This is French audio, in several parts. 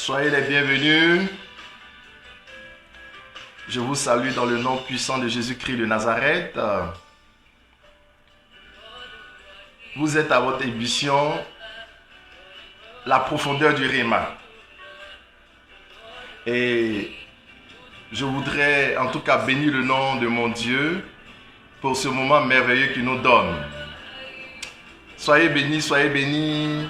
Soyez les bienvenus. Je vous salue dans le nom puissant de Jésus-Christ de Nazareth. Vous êtes à votre émission, la profondeur du Réma. Et je voudrais en tout cas bénir le nom de mon Dieu pour ce moment merveilleux qu'il nous donne. Soyez bénis, soyez bénis.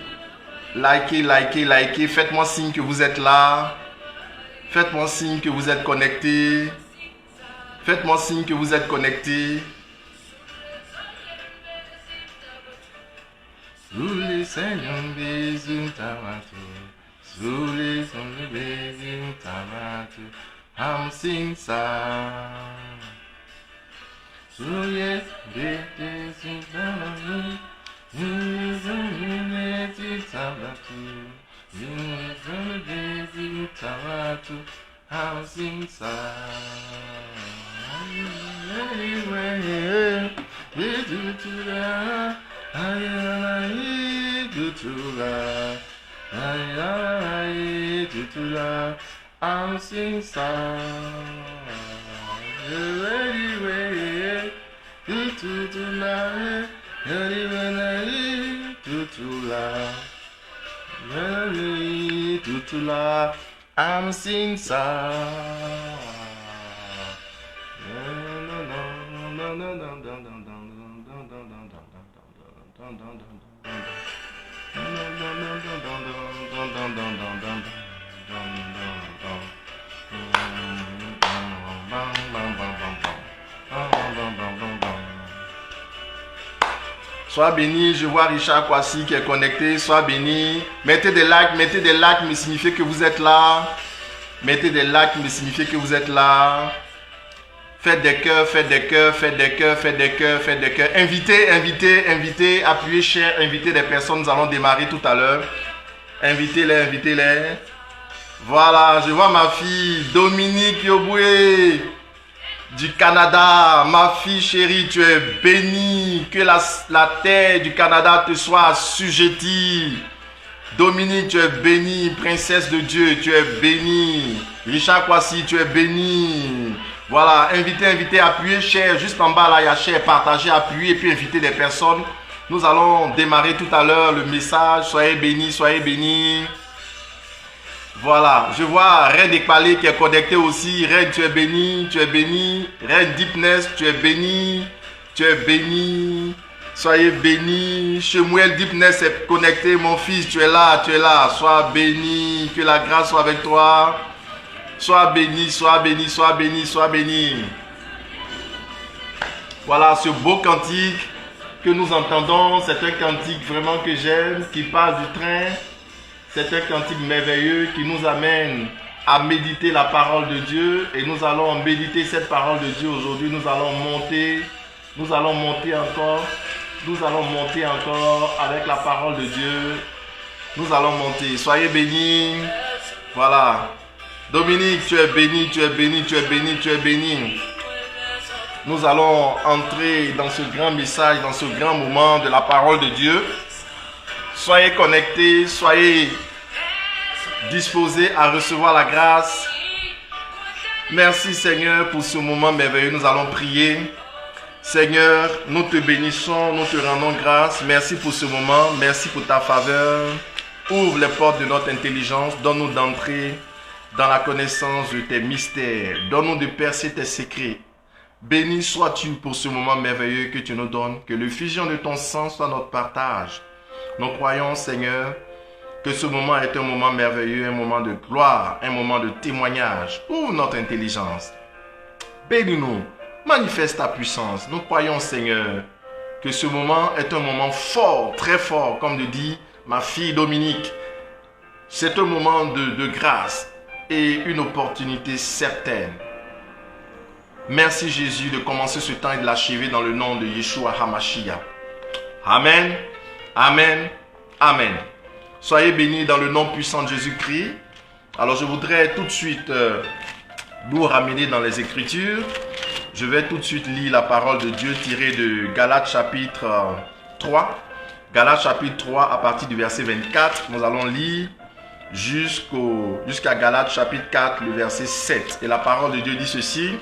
Likez, likez, likez. Faites-moi signe que vous êtes là. Faites-moi signe que vous êtes connectés. Faites-moi signe que vous êtes connectés. Sous les seigneurs bisous tamato. Sous les seigneurs bisous tamato. I'm sing ça. Sous les bisous tamato. I'm sing ça. Sois béni, je vois Richard Kwasi qui est connecté, sois béni. Mettez des likes, me signifie que vous êtes là. Mettez des likes, me signifie que vous êtes là. Faites des cœurs, faites des cœurs, faites des cœurs, faites des cœurs, faites des cœurs. Invitez, appuyez share, invitez des personnes, nous allons démarrer tout à l'heure. Invitez-les. Voilà, je vois ma fille Dominique Yoboué du Canada. Ma fille chérie, tu es bénie. Que la terre du Canada te soit assujettie. Dominique, tu es bénie. Princesse de Dieu, tu es bénie. Richard Kwasi, tu es bénie. Voilà, invitez, appuyez, share. Juste en bas là, il y a share, partagez, appuyez et puis invitez des personnes. Nous allons démarrer tout à l'heure le message. Soyez bénis, soyez bénis. Voilà, je vois Red Ekpalé qui est connecté aussi. Red, tu es béni, tu es béni. Red Deepness, tu es béni, tu es béni. Soyez béni. Shemuel Deepness est connecté. Mon fils, tu es là, tu es là. Sois béni, que la grâce soit avec toi. Sois béni, sois béni, sois béni, sois béni. Voilà, ce beau cantique que nous entendons, c'est un cantique vraiment que j'aime, qui parle du train. C'est un cantique merveilleux qui nous amène à méditer la parole de Dieu. Et nous allons méditer cette parole de Dieu aujourd'hui. Nous allons monter encore avec la parole de Dieu. Nous allons monter. Soyez bénis. Voilà. Dominique, tu es béni, tu es béni, tu es béni, tu es béni. Nous allons entrer dans ce grand message, dans ce grand moment de la parole de Dieu. Soyez connectés, soyez disposés à recevoir la grâce. Merci Seigneur pour ce moment merveilleux. Nous allons prier. Seigneur, nous te bénissons, nous te rendons grâce. Merci pour ce moment, merci pour ta faveur. Ouvre les portes de notre intelligence, donne-nous d'entrer dans la connaissance de tes mystères. Donne-nous de percer tes secrets. Béni sois-tu pour ce moment merveilleux que tu nous donnes. Que l'effusion de ton sang soit notre partage. Nous croyons, Seigneur, que ce moment est un moment merveilleux, un moment de gloire, un moment de témoignage. Ouvre notre intelligence. Bénis-nous. Manifeste ta puissance. Nous croyons, Seigneur, que ce moment est un moment fort, très fort, comme le dit ma fille Dominique. C'est un moment de grâce et une opportunité certaine. Merci Jésus de commencer ce temps et de l'achever dans le nom de Yeshua HaMashiach. Amen, amen, amen. Soyez bénis dans le nom puissant de Jésus-Christ. Alors je voudrais tout de suite nous ramener dans les Écritures. Je vais tout de suite lire la parole de Dieu tirée de Galates chapitre 3. Galates chapitre 3 à partir du verset 24. Nous allons lire jusqu'à Galates chapitre 4, le verset 7. Et la parole de Dieu dit ceci.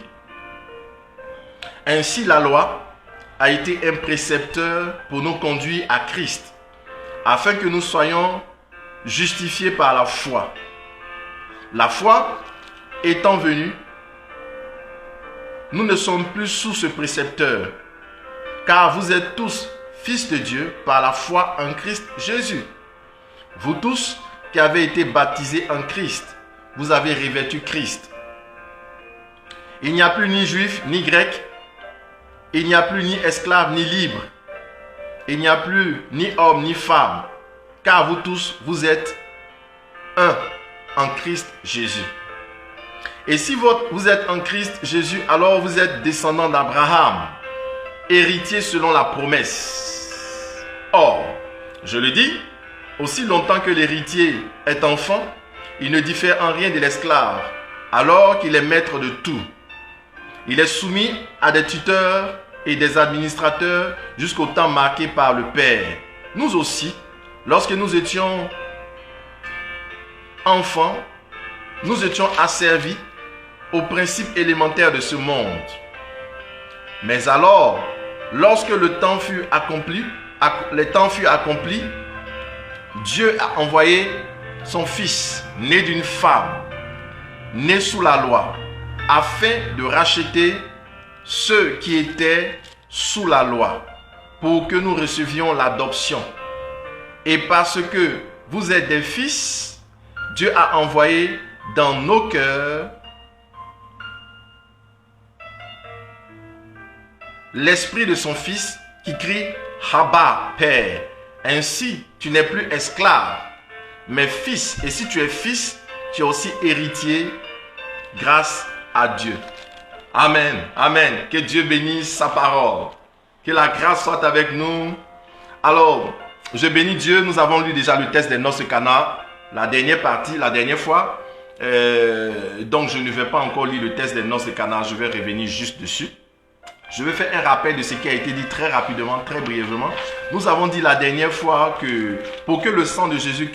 Ainsi la loi a été un précepteur pour nous conduire à Christ, afin que nous soyons justifiés par la foi. La foi étant venue, nous ne sommes plus sous ce précepteur, car vous êtes tous fils de Dieu par la foi en Christ Jésus. Vous tous qui avez été baptisés en Christ, vous avez revêtu Christ. Il n'y a plus ni juif ni grec, il n'y a plus ni esclave ni libre, il n'y a plus ni homme ni femme, car vous tous, vous êtes un en Christ Jésus. Et si vous êtes en Christ Jésus, alors vous êtes descendant d'Abraham, héritier selon la promesse. Or, je le dis, aussi longtemps que l'héritier est enfant, il ne diffère en rien de l'esclave, alors qu'il est maître de tout. Il est soumis à des tuteurs et des administrateurs jusqu'au temps marqué par le Père. Nous aussi, lorsque nous étions enfants, nous étions asservis aux principes élémentaires de ce monde. Mais alors, lorsque les temps fut accompli, Dieu a envoyé son Fils, né d'une femme, né sous la loi, afin de racheter ceux qui étaient sous la loi, pour que nous recevions l'adoption. Et parce que vous êtes des fils, Dieu a envoyé dans nos cœurs l'esprit de son Fils qui crie « Abba, Père ». Ainsi, tu n'es plus esclave, mais fils. Et si tu es fils, tu es aussi héritier grâce à Dieu. Amen. Amen. Que Dieu bénisse sa parole. Que la grâce soit avec nous. Alors, je bénis Dieu. Nous avons lu déjà le test des noces Cana, la dernière partie, la dernière fois. Donc, je ne vais pas encore lire le test des noces Cana. Je vais revenir juste dessus. Je vais faire un rappel de ce qui a été dit très rapidement, très brièvement. Nous avons dit la dernière fois que pour que le sang de Jésus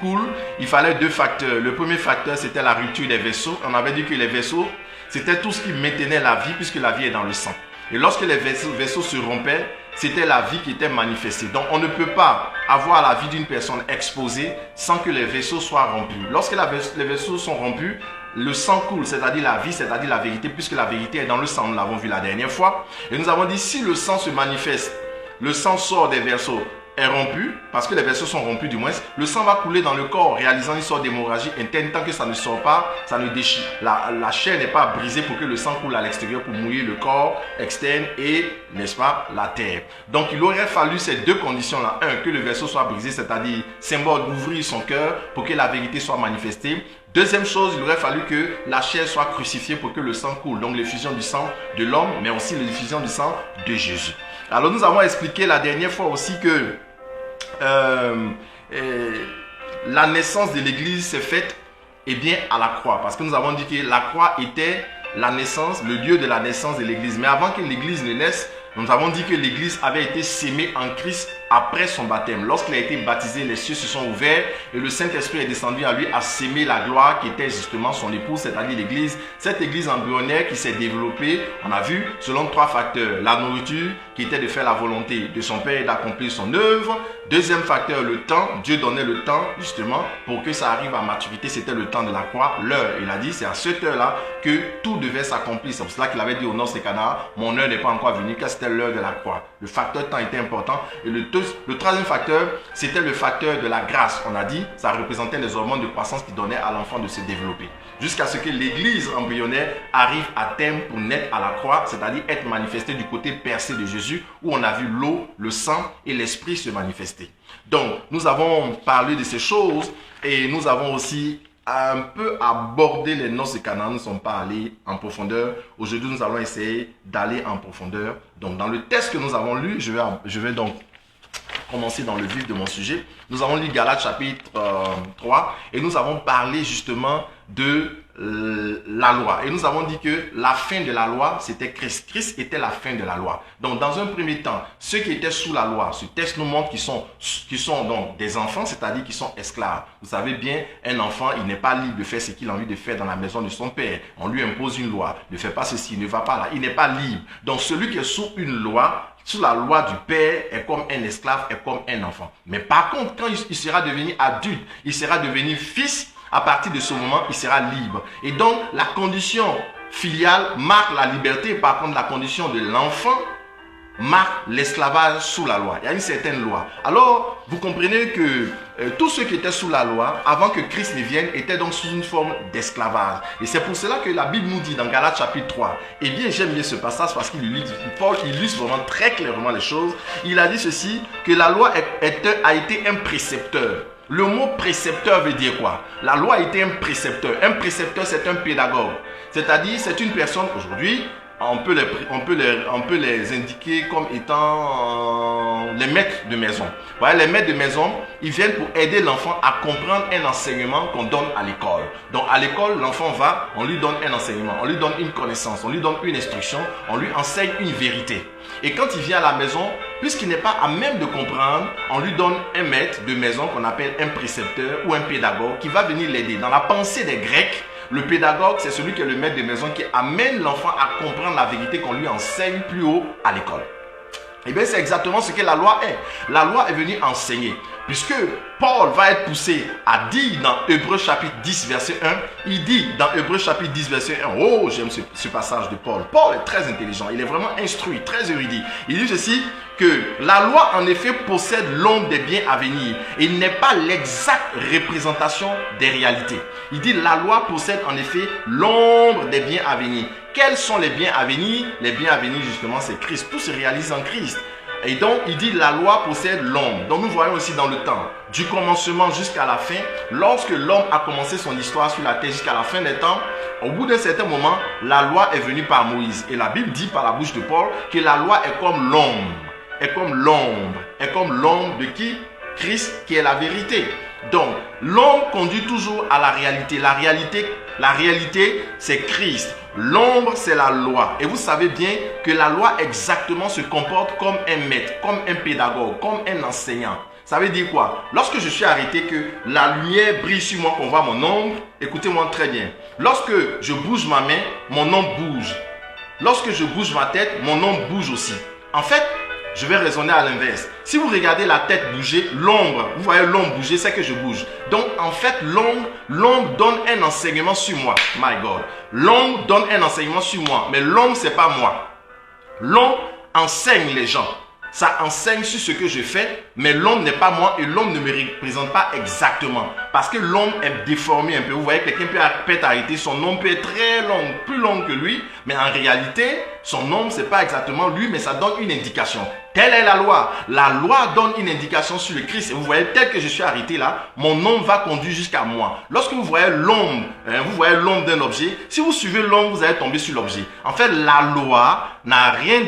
coule, il fallait deux facteurs. Le premier facteur, c'était la rupture des vaisseaux. On avait dit que les vaisseaux, c'était tout ce qui maintenait la vie, puisque la vie est dans le sang. Et lorsque les vaisseaux se rompaient, c'était la vie qui était manifestée. Donc, on ne peut pas avoir la vie d'une personne exposée sans que les vaisseaux soient rompus. Lorsque les vaisseaux sont rompus, le sang coule, c'est-à-dire la vie, c'est-à-dire la vérité, puisque la vérité est dans le sang. Nous l'avons vu la dernière fois. Et nous avons dit, si le sang se manifeste, le sang sort des vaisseaux, est rompu, parce que les vaisseaux sont rompus du moins, le sang va couler dans le corps, réalisant une sorte d'hémorragie interne. Tant que ça ne sort pas, ça ne déchire. La chair n'est pas brisée pour que le sang coule à l'extérieur pour mouiller le corps externe et, n'est-ce pas, la terre. Donc il aurait fallu ces deux conditions-là. Un, que le vaisseau soit brisé, c'est-à-dire symbole d'ouvrir son cœur pour que la vérité soit manifestée. Deuxième chose, il aurait fallu que la chair soit crucifiée pour que le sang coule. Donc l'effusion du sang de l'homme, mais aussi l'effusion du sang de Jésus. Alors nous avons expliqué la dernière fois aussi que la naissance de l'église s'est faite bien à la croix. Parce que nous avons dit que la croix était la naissance, le lieu de la naissance de l'église. Mais avant que l'église ne naisse, nous avons dit que l'église avait été sémée en Christ après son baptême. Lorsqu'il a été baptisé, les cieux se sont ouverts et le Saint-Esprit est descendu à lui à sémer la gloire qui était justement son épouse, c'est-à-dire l'église. Cette église embryonnaire qui s'est développée, on a vu, selon trois facteurs. La nourriture, qui était de faire la volonté de son Père et d'accomplir son œuvre. Deuxième facteur, le temps. Dieu donnait le temps, justement, pour que ça arrive à maturité. C'était le temps de la croix, l'heure. Il a dit, c'est à cette heure-là que tout devait s'accomplir. C'est pour cela qu'il avait dit au Nord de Cana, mon heure n'est pas encore venue, car c'était l'heure de la croix. Le facteur temps était important. Et le troisième facteur, c'était le facteur de la grâce. On a dit, ça représentait les hormones de croissance qui donnaient à l'enfant de se développer. Jusqu'à ce que l'église embryonnaire arrive à terme pour naître à la croix, c'est-à-dire être manifestée du côté percé de Jésus, où on a vu l'eau, le sang et l'esprit se manifester. Donc, nous avons parlé de ces choses et nous avons aussi un peu abordé les noces de Cana. Nous ne sommes pas allés en profondeur. Aujourd'hui, nous allons essayer d'aller en profondeur. Donc, dans le texte que nous avons lu, je vais donc commencer dans le vif de mon sujet. Nous avons lu Galates chapitre 3 et nous avons parlé justement de la loi. Et nous avons dit que la fin de la loi, c'était Christ. Christ était la fin de la loi. Donc, dans un premier temps, ceux qui étaient sous la loi, ce texte nous montre qu'ils sont donc des enfants, c'est-à-dire qu'ils sont esclaves. Vous savez bien, un enfant, il n'est pas libre de faire ce qu'il a envie de faire dans la maison de son père. On lui impose une loi. Ne fais pas ceci, ne va pas là. Il n'est pas libre. Donc, celui qui est sous une loi, sous la loi du père, est comme un esclave, est comme un enfant. Mais par contre, quand il sera devenu adulte, il sera devenu fils, à partir de ce moment, il sera libre. Et donc, la condition filiale marque la liberté. Par contre, la condition de l'enfant marque l'esclavage sous la loi. Il y a une certaine loi. Alors, vous comprenez que tous ceux qui étaient sous la loi, avant que Christ ne vienne, étaient donc sous une forme d'esclavage. Et c'est pour cela que la Bible nous dit dans Galates chapitre 3, et bien j'aime bien ce passage parce qu'il Paul illustre vraiment très clairement les choses. Il a dit ceci, que la loi a été un précepteur. Le mot précepteur veut dire quoi? La loi était un précepteur. Un précepteur, c'est un pédagogue. C'est-à-dire, c'est une personne, aujourd'hui, on peut les indiquer comme étant les maîtres de maison. Voilà, les maîtres de maison, ils viennent pour aider l'enfant à comprendre un enseignement qu'on donne à l'école. Donc, à l'école, l'enfant va, on lui donne un enseignement, on lui donne une connaissance, on lui donne une instruction, on lui enseigne une vérité. Et quand il vient à la maison, puisqu'il n'est pas à même de comprendre, on lui donne un maître de maison qu'on appelle un précepteur ou un pédagogue qui va venir l'aider. Dans la pensée des Grecs, le pédagogue, c'est celui qui est le maître de maison qui amène l'enfant à comprendre la vérité qu'on lui enseigne plus haut à l'école. Et bien, c'est exactement ce que la loi est. La loi est venue enseigner. Puisque Paul va être poussé à dire dans Hébreux chapitre 10 verset 1, il dit dans Hébreux chapitre 10 verset 1, oh j'aime ce passage de Paul. Paul est très intelligent, il est vraiment instruit, très érudit. Il dit ceci, que la loi en effet possède l'ombre des biens à venir et n'est pas l'exacte représentation des réalités. Il dit la loi possède en effet l'ombre des biens à venir. Quels sont les biens à venir? Les biens à venir justement c'est Christ, tout se réalise en Christ. Et donc, il dit la loi possède l'homme. Donc, nous voyons aussi dans le temps, du commencement jusqu'à la fin, lorsque l'homme a commencé son histoire sur la terre jusqu'à la fin des temps, au bout d'un certain moment, la loi est venue par Moïse. Et la Bible dit par la bouche de Paul que la loi est comme l'ombre. Est comme l'ombre. Est comme l'ombre de qui? Christ qui est la vérité. Donc, l'ombre conduit toujours à la réalité. La réalité, c'est Christ. L'ombre, c'est la loi. Et vous savez bien que la loi exactement se comporte comme un maître, comme un pédagogue, comme un enseignant. Ça veut dire quoi? Lorsque je suis arrêté, que la lumière brille sur moi, qu'on voit mon ombre, écoutez-moi très bien. Lorsque je bouge ma main, mon ombre bouge. Lorsque je bouge ma tête, mon ombre bouge aussi. En fait, je vais raisonner à l'inverse. Si vous regardez la tête bouger, l'ombre, vous voyez l'ombre bouger, c'est que je bouge. Donc, en fait, l'ombre donne un enseignement sur moi. My God. L'ombre donne un enseignement sur moi. Mais l'ombre, c'est pas moi. L'ombre enseigne les gens. Ça enseigne sur ce que je fais, mais l'ombre n'est pas moi et l'ombre ne me représente pas exactement. Parce que l'ombre est déformée un peu. Vous voyez, quelqu'un peut être arrêté, son ombre peut être très longue, plus longue que lui, mais en réalité, son ombre, ce n'est pas exactement lui, mais ça donne une indication. Telle est la loi. La loi donne une indication sur le Christ. Et vous voyez, tel que je suis arrêté là, mon ombre va conduire jusqu'à moi. Lorsque vous voyez l'ombre, d'un objet, si vous suivez l'ombre, vous allez tomber sur l'objet. En fait, la loi n'a rien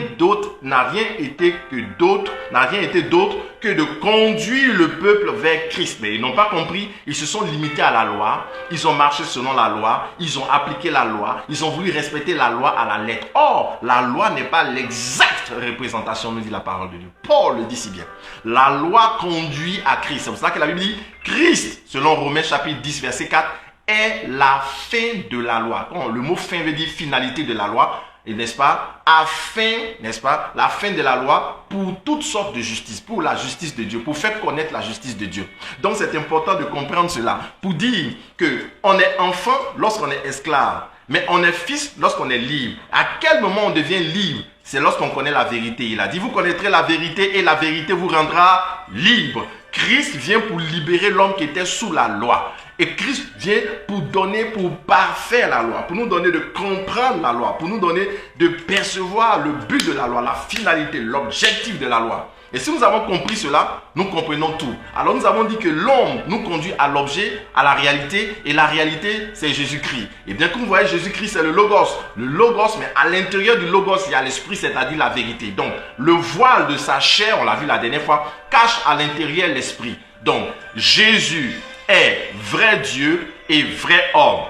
été d'autre que de conduire le peuple vers Christ. Mais ils n'ont pas compris, ils se sont limités à la loi, ils ont marché selon la loi, ils ont appliqué la loi, ils ont voulu respecter la loi à la lettre. Or, la loi n'est pas l'exacte représentation, nous dit la parole de Dieu. Paul le dit si bien. La loi conduit à Christ. C'est pour ça que la Bible dit, Christ, selon Romains chapitre 10, verset 4, est la fin de la loi. Le mot fin veut dire finalité de la loi. Et n'est-ce pas, la fin de la loi pour toutes sortes de justice, pour la justice de Dieu, pour faire connaître la justice de Dieu. Donc c'est important de comprendre cela, pour dire qu'on est enfant lorsqu'on est esclave, mais on est fils lorsqu'on est libre. À quel moment on devient libre? C'est lorsqu'on connaît la vérité. Il a dit, vous connaîtrez la vérité et la vérité vous rendra libre. Christ vient pour libérer l'homme qui était sous la loi. Et Christ vient pour parfaire la loi, pour nous donner de comprendre la loi, pour nous donner de percevoir le but de la loi, la finalité, l'objectif de la loi. Et si nous avons compris cela, nous comprenons tout. Alors nous avons dit que l'homme nous conduit à l'objet, à la réalité, et la réalité, c'est Jésus-Christ. Et bien que vous voyez, Jésus-Christ, c'est le Logos. Le Logos, mais à l'intérieur du Logos, il y a l'esprit, c'est-à-dire la vérité. Donc, le voile de sa chair, on l'a vu la dernière fois, cache à l'intérieur l'esprit. Donc, Jésus est vrai Dieu et vrai homme.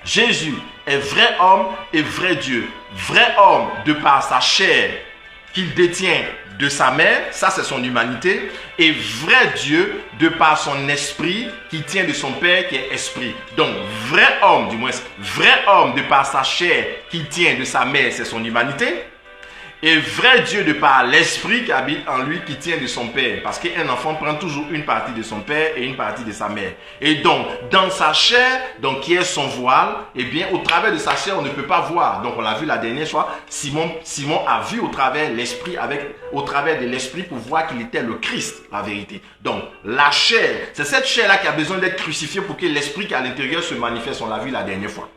Jésus est vrai homme et vrai Dieu. Vrai homme de par sa chair qu'il détient de sa mère, ça c'est son humanité, et vrai Dieu de par son esprit qui tient de son Père qui est esprit. Donc vrai homme, du moins vrai homme de par sa chair qui tient de sa mère, c'est son humanité. Et vrai Dieu de par l'esprit qui habite en lui, qui tient de son père. Parce qu'un enfant prend toujours une partie de son père et une partie de sa mère. Et donc, dans sa chair, donc qui est son voile, eh bien, au travers de sa chair, on ne peut pas voir. Donc, on l'a vu la dernière fois, Simon a vu au travers l'esprit, au travers de l'esprit pour voir qu'il était le Christ, la vérité. Donc, la chair, c'est cette chair-là qui a besoin d'être crucifiée pour que l'esprit qui est à l'intérieur se manifeste. On l'a vu la dernière fois.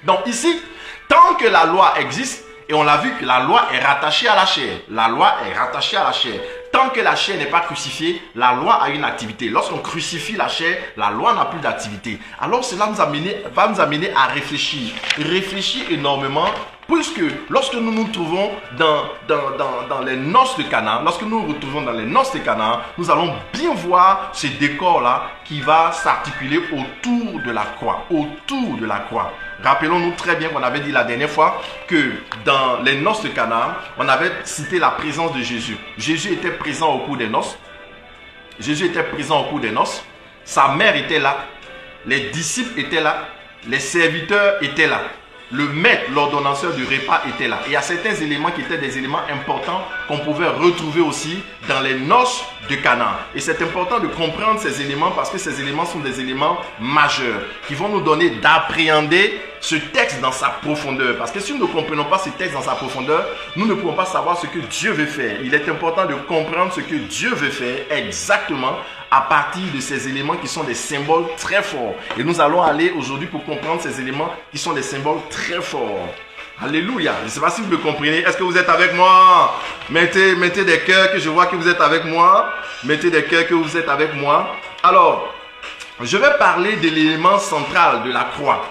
Donc, ici, tant que la loi existe, et on l'a vu que la loi est rattachée à la chair. La loi est rattachée à la chair. Tant que la chair n'est pas crucifiée, la loi a une activité. Lorsqu'on crucifie la chair, la loi n'a plus d'activité. Alors cela va nous amener à réfléchir. Réfléchir énormément. Puisque lorsque nous nous trouvons dans les noces de Canaan, lorsque nous nous retrouvons dans les noces de Canaan, nous allons bien voir ce décor-là qui va s'articuler autour de la croix. Autour de la croix. Rappelons-nous très bien qu'on avait dit la dernière fois que dans les noces de Canaan, on avait cité la présence de Jésus. Jésus était présent au cours des noces. Jésus était présent au cours des noces. Sa mère était là. Les disciples étaient là. Les serviteurs étaient là. Le maître, l'ordonnanceur du repas était là. Et il y a certains éléments qui étaient des éléments importants qu'on pouvait retrouver aussi dans les noces de Canaan. Et c'est important de comprendre ces éléments parce que ces éléments sont des éléments majeurs qui vont nous donner d'appréhender ce texte dans sa profondeur. Parce que si nous ne comprenons pas ce texte dans sa profondeur, nous ne pouvons pas savoir ce que Dieu veut faire. Il est important de comprendre ce que Dieu veut faire exactement à partir de ces éléments qui sont des symboles très forts. Et nous allons aller aujourd'hui pour comprendre ces éléments qui sont des symboles très forts. Alléluia. Je ne sais pas si vous me comprenez. Est-ce que vous êtes avec moi? Mettez des cœurs que je vois que vous êtes avec moi. Mettez des cœurs que vous êtes avec moi. Alors, je vais parler de l'élément central de la croix.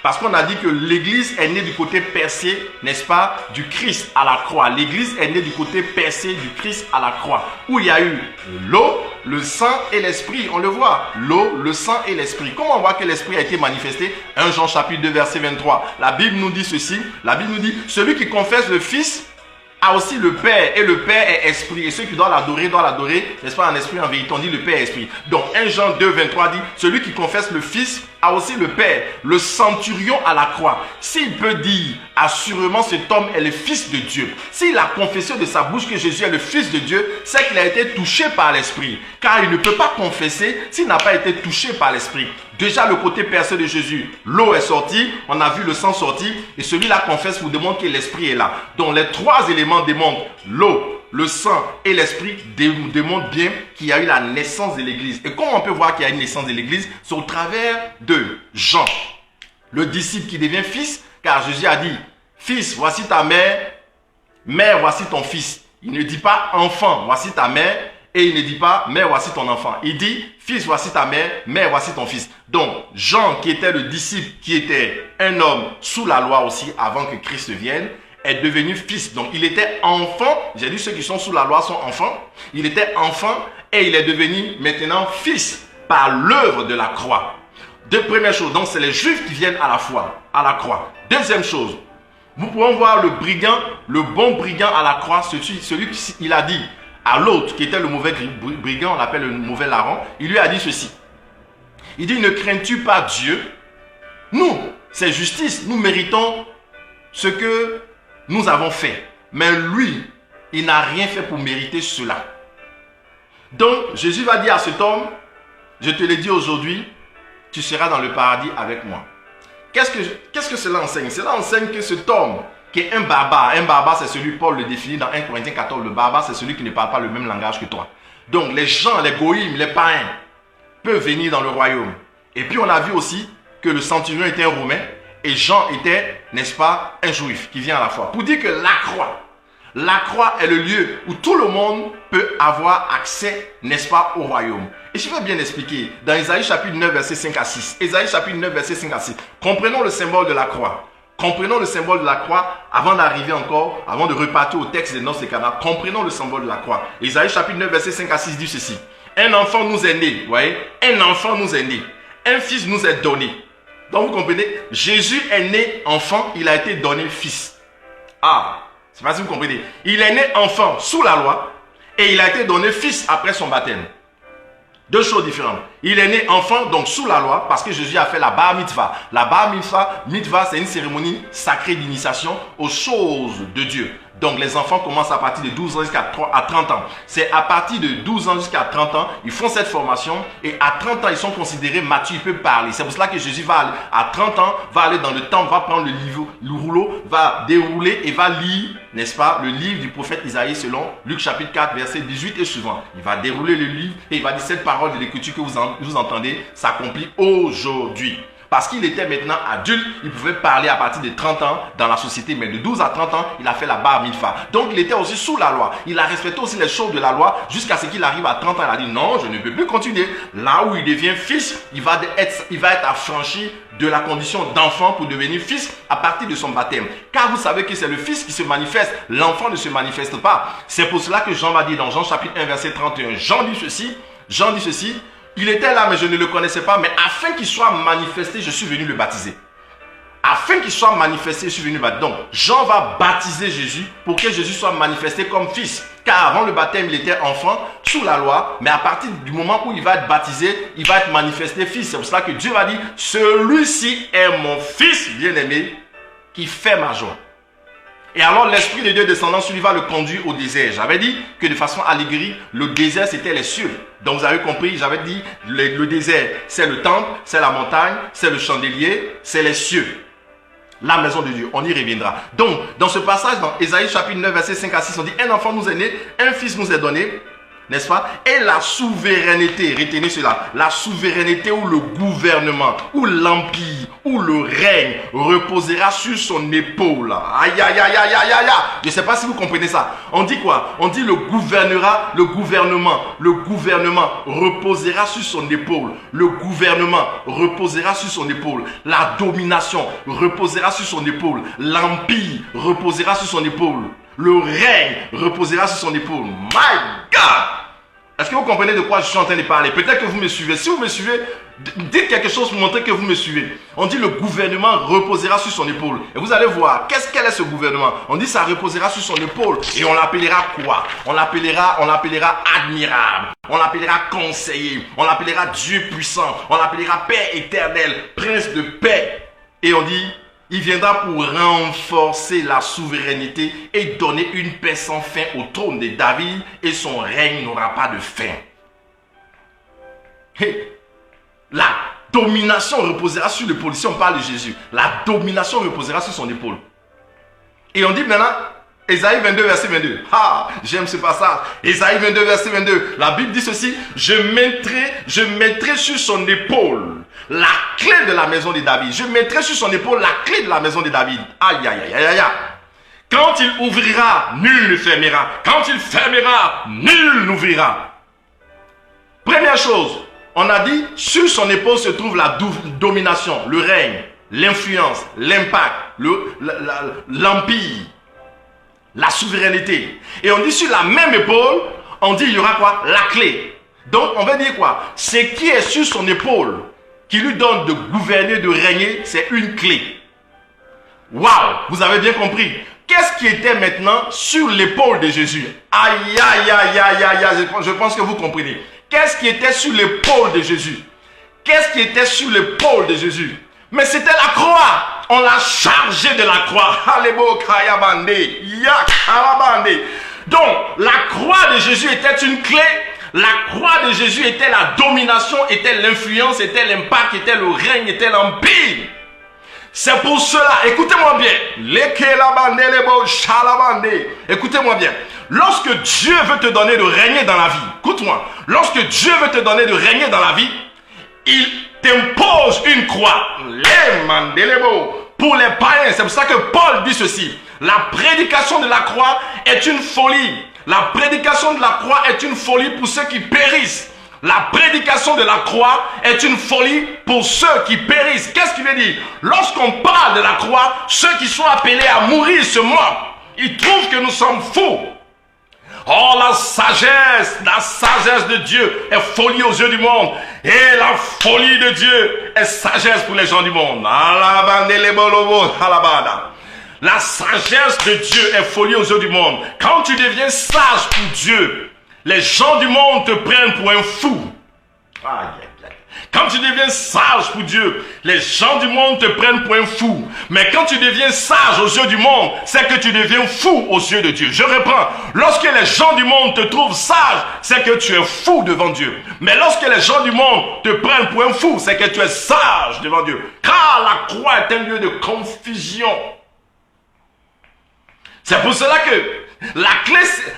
Parce qu'on a dit que l'église est née du côté percé, n'est-ce pas, du Christ à la croix. L'église est née du côté percé du Christ à la croix. Où il y a eu l'eau, le sang et l'esprit. On le voit. L'eau, le sang et l'esprit. Comment on voit que l'esprit a été manifesté? 1 Jean chapitre 2 verset 23. La Bible nous dit ceci. La Bible nous dit, celui qui confesse le Fils a aussi le Père, et le Père est esprit, et ceux qui doivent l'adorer, n'est-ce pas, en esprit, en vérité, on dit le Père est esprit. Donc 1 Jean 2, 23 dit, celui qui confesse le Fils a aussi le Père, le centurion à la croix. S'il peut dire, assurément cet homme est le Fils de Dieu. S'il a confessé de sa bouche que Jésus est le Fils de Dieu, c'est qu'il a été touché par l'Esprit. Car il ne peut pas confesser s'il n'a pas été touché par l'Esprit. Déjà le côté percé de Jésus, l'eau est sortie, on a vu le sang sortir, et celui-là confesse pour démontrer que l'Esprit est là. Donc les trois éléments démontrent l'eau, le sang et l'esprit démontrent bien qu'il y a eu la naissance de l'église. Et comment on peut voir qu'il y a une naissance de l'église? C'est au travers de Jean, le disciple qui devient fils, car Jésus a dit, fils, voici ta mère, mère, voici ton fils. Il ne dit pas enfant, voici ta mère, et il ne dit pas mère, voici ton enfant. Il dit fils, voici ta mère, mère, voici ton fils. Donc Jean, qui était le disciple, qui était un homme sous la loi aussi, avant que Christ vienne, est devenu fils. Donc il était enfant. J'ai dit ceux qui sont sous la loi sont enfants. Il était enfant et il est devenu maintenant fils par l'œuvre de la croix. Deux premières choses. Donc c'est les juifs qui viennent à la foi, à la croix. Deuxième chose, nous pouvons voir le brigand, le bon brigand à la croix, celui qui il a dit à l'autre qui était le mauvais brigand, on l'appelle le mauvais larron, il lui a dit ceci. Il dit, ne crains-tu pas Dieu? Nous, c'est justice, nous méritons ce que nous avons fait. Mais lui, il n'a rien fait pour mériter cela. Donc, Jésus va dire à cet homme, je te le dis aujourd'hui, tu seras dans le paradis avec moi. Qu'est-ce que cela enseigne? Cela enseigne que cet homme qui est un barbare c'est celui, Paul le définit dans 1 Corinthiens 14, le barbare c'est celui qui ne parle pas le même langage que toi. Donc, les gens, les goïms, les païens, peuvent venir dans le royaume. Et puis, on a vu aussi que le centurion était un Romain, et Jean était, n'est-ce pas, un juif qui vient à la foi. Pour dire que la croix est le lieu où tout le monde peut avoir accès, n'est-ce pas, au royaume. Et je vais bien expliquer dans Ésaïe chapitre 9, verset 5 à 6. Ésaïe chapitre 9, verset 5 à 6. Comprenons le symbole de la croix. Comprenons le symbole de la croix avant d'arriver encore, avant de repartir au texte des noces de Cana. Comprenons le symbole de la croix. Ésaïe chapitre 9, verset 5 à 6 dit ceci. Un enfant nous est né, vous voyez, un enfant nous est né. Un fils nous est donné. Donc vous comprenez, Jésus est né enfant, il a été donné fils. Ah, c'est pas si vous comprenez. Il est né enfant sous la loi et il a été donné fils après son baptême. Deux choses différentes. Il est né enfant, donc sous la loi, parce que Jésus a fait la bar mitzvah. La bar mitzvah, c'est une cérémonie sacrée d'initiation aux choses de Dieu. Donc les enfants commencent à partir de 12 ans jusqu'à 30 ans. C'est à partir de 12 ans jusqu'à 30 ans, ils font cette formation et à 30 ans, ils sont considérés matures, ils peuvent parler. C'est pour cela que Jésus va aller, à 30 ans, va aller dans le temple, va prendre le rouleau, va dérouler et va lire, n'est-ce pas, le livre du prophète Isaïe selon Luc chapitre 4, verset 18 et suivant. Il va dérouler le livre et il va dire cette parole de l'écriture que vous entendez s'accomplit aujourd'hui. Parce qu'il était maintenant adulte, il pouvait parler à partir de 30 ans dans la société, mais de 12 à 30 ans, il a fait la bar mitzvah. Donc il était aussi sous la loi. Il a respecté aussi les choses de la loi jusqu'à ce qu'il arrive à 30 ans. Il a dit non, je ne peux plus continuer. Là où il devient fils, il va être affranchi de la condition d'enfant pour devenir fils à partir de son baptême. Car vous savez que c'est le fils qui se manifeste, l'enfant ne se manifeste pas. C'est pour cela que Jean va dire dans Jean chapitre 1 verset 31, Jean dit ceci, il était là mais je ne le connaissais pas, mais afin qu'il soit manifesté, je suis venu le baptiser. Afin qu'il soit manifesté, je suis venu le baptiser. Donc Jean va baptiser Jésus pour que Jésus soit manifesté comme fils. Car avant le baptême, il était enfant sous la loi, mais à partir du moment où il va être baptisé, il va être manifesté fils. C'est pour cela que Dieu va dire, celui-ci est mon fils bien-aimé qui fait ma joie. Et alors l'Esprit de Dieu descendant sur lui va le conduire au désert. J'avais dit que de façon allégorique, le désert c'était les cieux. Donc vous avez compris, j'avais dit le désert c'est le temple, c'est la montagne, c'est le chandelier, c'est les cieux. La maison de Dieu, on y reviendra. Donc dans ce passage, dans Ésaïe chapitre 9 verset 5 à 6, on dit un enfant nous est né, un fils nous est donné. N'est-ce pas? Et la souveraineté, retenez cela, la souveraineté ou le gouvernement, ou l'empire, ou le règne reposera sur son épaule. Aïe, aïe, aïe, aïe, aïe, aïe. Je ne sais pas si vous comprenez ça. On dit quoi? On dit le gouvernement reposera sur son épaule. Le gouvernement reposera sur son épaule. La domination reposera sur son épaule. L'empire reposera sur son épaule. Le règne reposera sur son épaule. My God! Est-ce que vous comprenez de quoi je suis en train de parler? Peut-être que vous me suivez. Si vous me suivez, dites quelque chose pour montrer que vous me suivez. On dit le gouvernement reposera sur son épaule. Et vous allez voir, quel est ce gouvernement? On dit ça reposera sur son épaule. Et on l'appellera quoi? On l'appellera admirable. On l'appellera conseiller. On l'appellera Dieu puissant. On l'appellera Père éternel, Prince de paix. Et on dit, il viendra pour renforcer la souveraineté et donner une paix sans fin au trône de David et son règne n'aura pas de fin. La domination reposera sur l'épaule. Si on parle de Jésus, la domination reposera sur son épaule. Et on dit maintenant, Ésaïe 22 verset 22. Ah, j'aime ce passage. Ésaïe 22 verset 22. La Bible dit ceci, je mettrai sur son épaule la clé de la maison de David. Je mettrai sur son épaule la clé de la maison de David. Aïe, aïe, aïe, aïe, aïe. Quand il ouvrira, nul ne fermera. Quand il fermera, nul n'ouvrira. Première chose, on a dit, sur son épaule se trouve la domination, le règne, l'influence, l'impact, l'empire, la souveraineté. Et on dit sur la même épaule, on dit il y aura quoi? La clé. Donc on va dire quoi? Ce qui est sur son épaule, qui lui donne de gouverner, de régner, c'est une clé. Waouh, vous avez bien compris. Qu'est-ce qui était maintenant sur l'épaule de Jésus? Aïe, aïe, aïe, aïe, aïe, aïe, je pense que vous comprenez. Qu'est-ce qui était sur l'épaule de Jésus? Qu'est-ce qui était sur l'épaule de Jésus? Mais c'était la croix. On l'a chargé de la croix. Donc, la croix de Jésus était une clé. La croix de Jésus était la domination, était l'influence, était l'impact, était le règne, était l'empire. C'est pour cela, écoutez-moi bien. Écoutez-moi bien. Lorsque Dieu veut te donner de régner dans la vie, écoute-moi. Lorsque Dieu veut te donner de régner dans la vie, il t'impose une croix. Pour les païens, c'est pour ça que Paul dit ceci. La prédication de la croix est une folie. La prédication de la croix est une folie pour ceux qui périssent. La prédication de la croix est une folie pour ceux qui périssent. Qu'est-ce qu'il veut dire? Lorsqu'on parle de la croix, ceux qui sont appelés à mourir se moquent. Ils trouvent que nous sommes fous. Oh, la sagesse de Dieu est folie aux yeux du monde. Et la folie de Dieu est sagesse pour les gens du monde. La sagesse de Dieu est folie aux yeux du monde. Quand tu deviens sage pour Dieu, les gens du monde te prennent pour un fou. Quand tu deviens sage pour Dieu, les gens du monde te prennent pour un fou. Mais quand tu deviens sage aux yeux du monde, c'est que tu deviens fou aux yeux de Dieu. Je reprends. Lorsque les gens du monde te trouvent sage, c'est que tu es fou devant Dieu. Mais lorsque les gens du monde te prennent pour un fou, c'est que tu es sage devant Dieu. Car la croix est un lieu de confusion. C'est pour cela que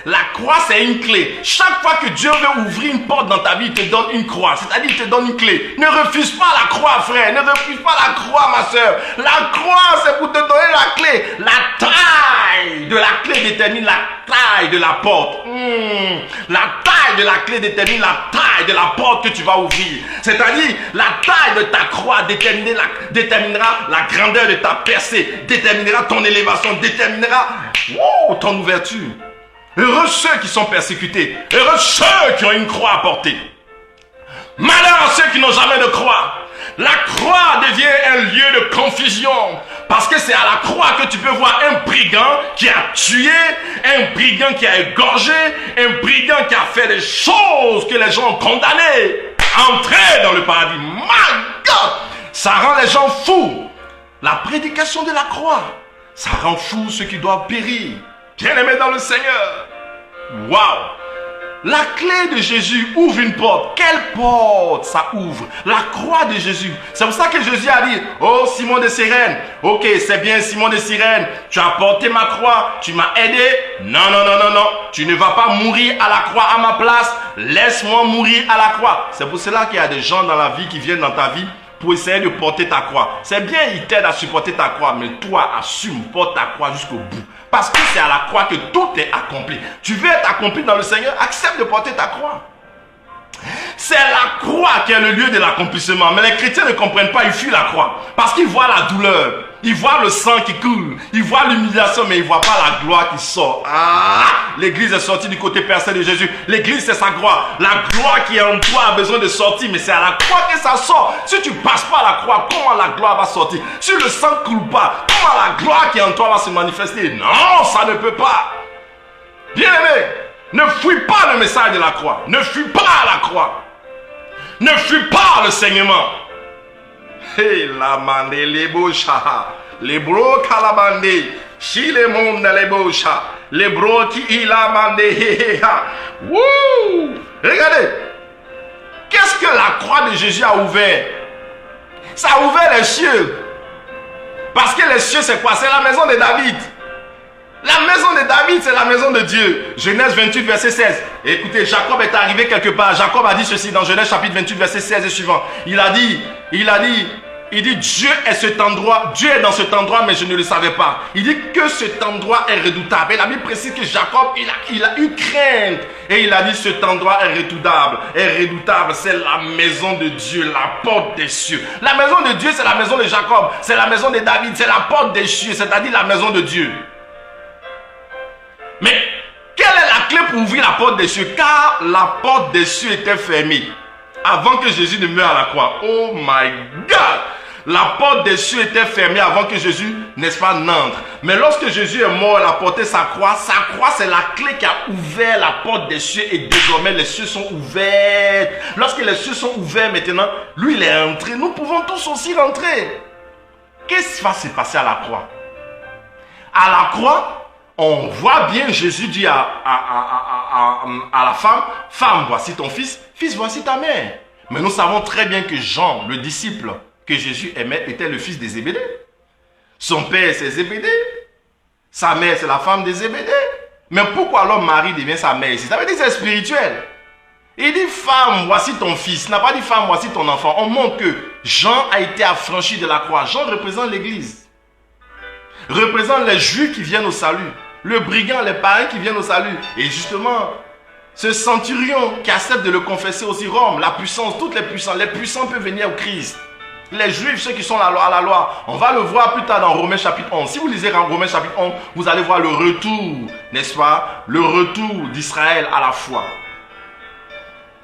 la croix, c'est une clé. Chaque fois que Dieu veut ouvrir une porte dans ta vie, il te donne une croix. C'est-à-dire, il te donne une clé. Ne refuse pas la croix, frère. Ne refuse pas la croix, ma soeur. La croix, c'est pour te donner la clé. La taille de la clé détermine la taille de la porte. La taille de la clé détermine la taille de la porte que tu vas ouvrir. C'est-à-dire, la taille de ta croix déterminera la grandeur de ta percée, déterminera ton élévation, déterminera ton ouverture. Heureux ceux qui sont persécutés. Heureux ceux qui ont une croix à porter. Malheur à ceux qui n'ont jamais de croix. La croix devient un lieu de confusion. Parce que c'est à la croix que tu peux voir un brigand qui a tué, un brigand qui a égorgé, un brigand qui a fait des choses que les gens ont condamnées. Entrer dans le paradis. My God! Ça rend les gens fous. La prédication de la croix, ça rend fous ceux qui doivent périr. Bien-aimés dans le Seigneur. Waouh! La clé de Jésus ouvre une porte. Quelle porte ça ouvre? La croix de Jésus. C'est pour ça que Jésus a dit, oh Simon de Cyrène, ok, c'est bien Simon de Cyrène, tu as porté ma croix, tu m'as aidé. Non, non, non, non, non. Tu ne vas pas mourir à la croix à ma place. Laisse-moi mourir à la croix. C'est pour cela qu'il y a des gens dans la vie qui viennent dans ta vie pour essayer de porter ta croix. C'est bien, ils t'aident à supporter ta croix, mais toi, assume, porte ta croix jusqu'au bout. Parce que c'est à la croix que tout est accompli. Tu veux être accompli dans le Seigneur, accepte de porter ta croix. C'est la croix qui est le lieu de l'accomplissement. Mais les chrétiens ne comprennent pas, ils fuient la croix. Parce qu'ils voient la douleur, ils voient le sang qui coule, ils voient l'humiliation, mais ils ne voient pas la gloire qui sort. L'église est sortie du côté percé de Jésus. L'église, c'est sa gloire. La gloire qui est en toi a besoin de sortir, mais c'est à la croix que ça sort. Si tu ne passes pas à la croix, comment la gloire va sortir? Si le sang ne coule pas, comment la gloire qui est en toi va se manifester? Non, ça ne peut pas. Bien-aimé, ne fuis pas le message de la croix. Ne fuis pas la croix. Ne fuis pas le saignement. Hey, la mande les boucha, les bro calabande, si les mondes les boucha, les bro qui il a mandé. Wouh! Regardez, qu'est-ce que la croix de Jésus a ouvert? Ça a ouvert les cieux. Parce que les cieux, c'est quoi? C'est la maison de David. La maison de David, c'est la maison de Dieu. Genèse 28, verset 16. Écoutez, Jacob est arrivé quelque part. Jacob a dit ceci dans Genèse chapitre 28, verset 16 et suivant. Il dit, Dieu est cet endroit, Dieu est dans cet endroit, mais je ne le savais pas. Il dit que cet endroit est redoutable. Et la Bible précise que Jacob, il a eu crainte. Et il a dit, cet endroit est redoutable, c'est la maison de Dieu, la porte des cieux. La maison de Dieu, c'est la maison de Jacob, c'est la maison de David, c'est la porte des cieux, c'est-à-dire la maison de Dieu. Mais quelle est la clé pour ouvrir la porte des cieux? Car la porte des cieux était fermée avant que Jésus ne meure à la croix. Oh my God! La porte des cieux était fermée avant que Jésus, n'est-ce pas, n'entre. Mais lorsque Jésus est mort, il a porté sa croix. Sa croix, c'est la clé qui a ouvert la porte des cieux. Et désormais, les cieux sont ouverts. Lorsque les cieux sont ouverts maintenant, lui, il est entré. Nous pouvons tous aussi rentrer. Qu'est-ce qui va se passer à la croix? À la croix, on voit bien Jésus dit à la femme, femme, voici ton fils, fils, voici ta mère. Mais nous savons très bien que Jean, le disciple que Jésus aimait, était le fils de Zébédée. Son père, c'est Zébédée. Sa mère, c'est la femme de Zébédée. Mais pourquoi alors Marie devient sa mère ici? Ça veut dire que c'est spirituel. Il dit, femme, voici ton fils. Il n'a pas dit, femme, voici ton enfant. On montre que Jean a été affranchi de la croix. Jean représente l'église. Représente les juifs qui viennent au salut. Le brigand, les païens qui viennent au salut. Et justement, ce centurion qui accepte de le confesser aussi, Rome, la puissance, toutes les puissants peuvent venir au Christ. Les Juifs, ceux qui sont à la loi. On va le voir plus tard dans Romains chapitre 11. Si vous lisez Romains chapitre 11, vous allez voir le retour, n'est-ce pas? Le retour d'Israël à la foi.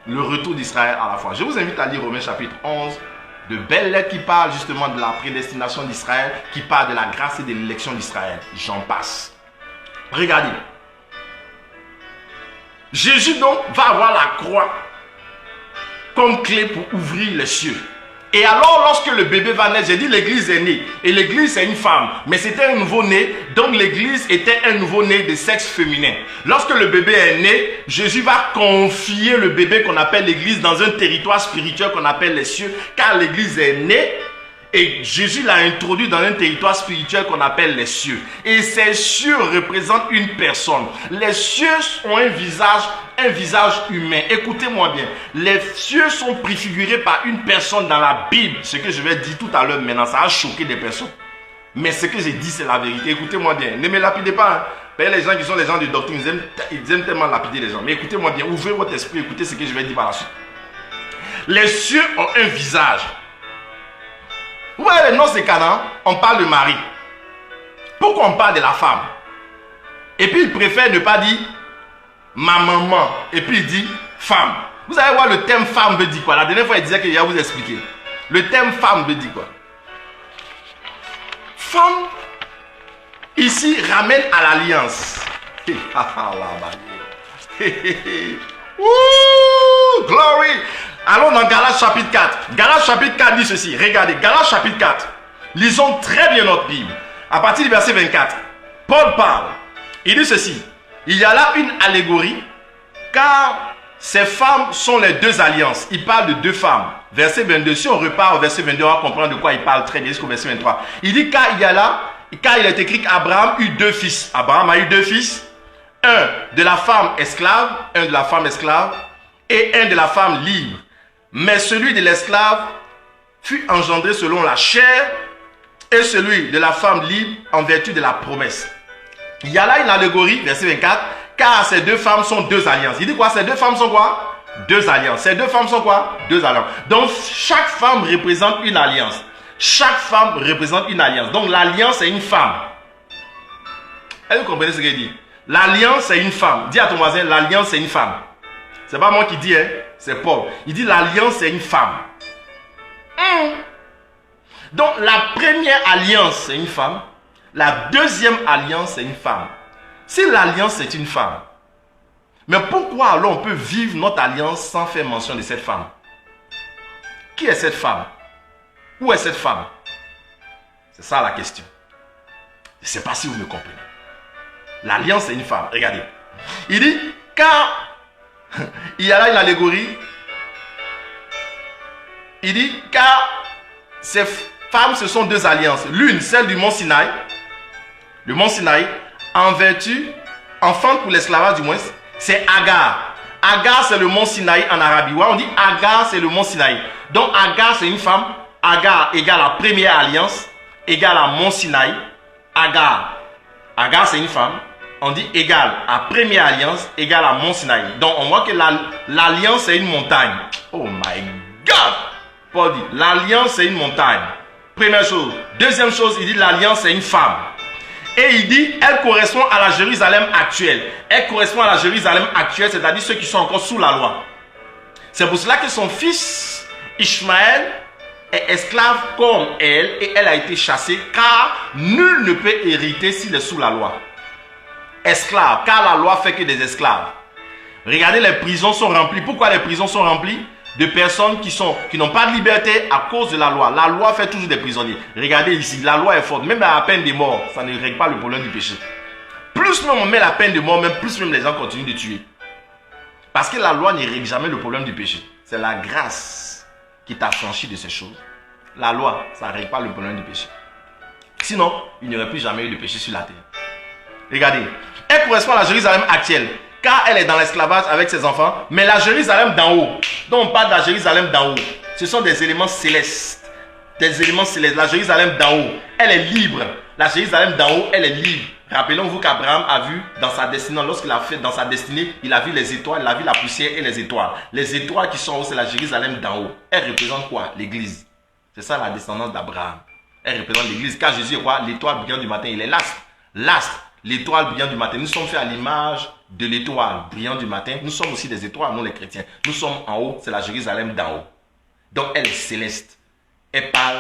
Le retour d'Israël à la foi. Je vous invite à lire Romains chapitre 11. De belles lettres qui parlent justement de la prédestination d'Israël, qui parlent de la grâce et de l'élection d'Israël. J'en passe. Regardez. Jésus donc va avoir la croix comme clé pour ouvrir les cieux. Et alors lorsque le bébé va naître, j'ai dit l'église est née. Et l'église c'est une femme. Mais c'était un nouveau-né. Donc l'église était un nouveau-né de sexe féminin. Lorsque le bébé est né, Jésus va confier le bébé qu'on appelle l'église dans un territoire spirituel qu'on appelle les cieux. Car l'église est née. Et Jésus l'a introduit dans un territoire spirituel qu'on appelle les cieux. Et ces cieux représentent une personne. Les cieux ont un visage humain. Écoutez-moi bien. Les cieux sont préfigurés par une personne dans la Bible. Ce que je vais dire tout à l'heure maintenant, ça a choqué des personnes. Mais ce que j'ai dit, c'est la vérité. Écoutez-moi bien. Ne me lapidez pas. Hein. Les gens qui sont les gens de doctrine, ils aiment tellement lapider les gens. Mais écoutez-moi bien. Ouvrez votre esprit. Écoutez ce que je vais dire par la suite. Les cieux ont un visage. Vous voyez les noces de Canaan, on parle de Marie. Pourquoi on parle de la femme? Et puis il préfère ne pas dire ma maman. Et puis il dit femme. Vous allez voir le terme femme veut dire quoi? La dernière fois il disait qu'il va vous expliquer. Le terme femme veut dire quoi? Femme, ici, ramène à l'alliance. Glory. Allons dans Galates chapitre 4. Galates chapitre 4 dit ceci. Regardez, Galates chapitre 4. Lisons très bien notre Bible. À partir du verset 24. Paul parle. Il dit ceci. Il y a là une allégorie. Car ces femmes sont les deux alliances. Il parle de deux femmes. Verset 22. Si on repart au verset 22, on va comprendre de quoi il parle très bien jusqu'au verset 23. Il dit car il est écrit qu'Abraham eut deux fils. Abraham a eu deux fils. Un de la femme esclave. Un de la femme esclave. Et un de la femme libre. Mais celui de l'esclave fut engendré selon la chair et celui de la femme libre en vertu de la promesse. Il y a là une allégorie, verset 24, car ces deux femmes sont deux alliances. Il dit quoi? Ces deux femmes sont quoi? Deux alliances. Ces deux femmes sont quoi? Deux alliances. Donc chaque femme représente une alliance. Chaque femme représente une alliance. Donc l'alliance est une femme. Est-ce que vous comprenez ce qu'il dit? L'alliance c'est une femme. Dis à ton voisin, l'alliance c'est une femme. C'est pas moi qui dis, hein, c'est Paul. Il dit l'alliance c'est une femme. Donc la première alliance c'est une femme. La deuxième alliance c'est une femme. Si l'alliance c'est une femme, mais pourquoi alors on peut vivre notre alliance sans faire mention de cette femme? Qui est cette femme? Où est cette femme? C'est ça la question. Je ne sais pas si vous me comprenez. L'alliance c'est une femme. Regardez. Il dit car il y a là une allégorie. Il dit car ces femmes ce sont deux alliances. L'une, celle du mont Sinaï. Le mont Sinaï, en vertu, enfant pour l'esclavage du moins, c'est Agar. Agar c'est le mont Sinaï en Arabie. Ouais, on dit Agar c'est le mont Sinaï. Donc Agar c'est une femme. Agar égale la première alliance, égale à mont Sinaï. Agar c'est une femme. On dit égal à première alliance, égal à mont Sinaï. Donc on voit que l'alliance c'est une montagne. Oh my God! Paul dit l'alliance c'est une montagne. Première chose. Deuxième chose, il dit l'alliance c'est une femme. Et il dit elle correspond à la Jérusalem actuelle. Elle correspond à la Jérusalem actuelle, c'est-à-dire ceux qui sont encore sous la loi. C'est pour cela que son fils Ishmaël est esclave comme elle et elle a été chassée car nul ne peut hériter s'il est sous la loi. Esclaves, car la loi fait que des esclaves. Regardez, les prisons sont remplies. Pourquoi les prisons sont remplies? De personnes qui n'ont pas de liberté à cause de la loi. La loi fait toujours des prisonniers. Regardez ici, la loi est forte. Même à la peine de mort, ça ne règle pas le problème du péché. Plus même on met la peine de mort, même plus même les gens continuent de tuer. Parce que la loi ne règle jamais le problème du péché. C'est la grâce qui t'a franchi de ces choses. La loi, ça ne règle pas le problème du péché. Sinon, il n'y aurait plus jamais eu de péché sur la terre. Regardez, elle correspond à la Jérusalem actuelle, car elle est dans l'esclavage avec ses enfants, mais la Jérusalem d'en haut, dont on parle de la Jérusalem d'en haut, ce sont des éléments célestes. Des éléments célestes. La Jérusalem d'en haut, elle est libre. La Jérusalem d'en haut, elle est libre. Rappelons-vous qu'Abraham a vu dans sa destinée, lorsqu'il a fait dans sa destinée, il a vu les étoiles, il a vu la poussière et les étoiles. Les étoiles qui sont en haut, c'est la Jérusalem d'en haut. Elle représente quoi? L'église. C'est ça la descendance d'Abraham. Elle représente l'église. Car Jésus est quoi? L'étoile brillant du matin. Il est l'astre. L'astre, l'étoile brillant du matin. Nous sommes faits à l'image de l'étoile brillant du matin. Nous sommes aussi des étoiles, nous les chrétiens. Nous sommes en haut, c'est la Jérusalem d'en haut. Donc elle est céleste. Elle parle,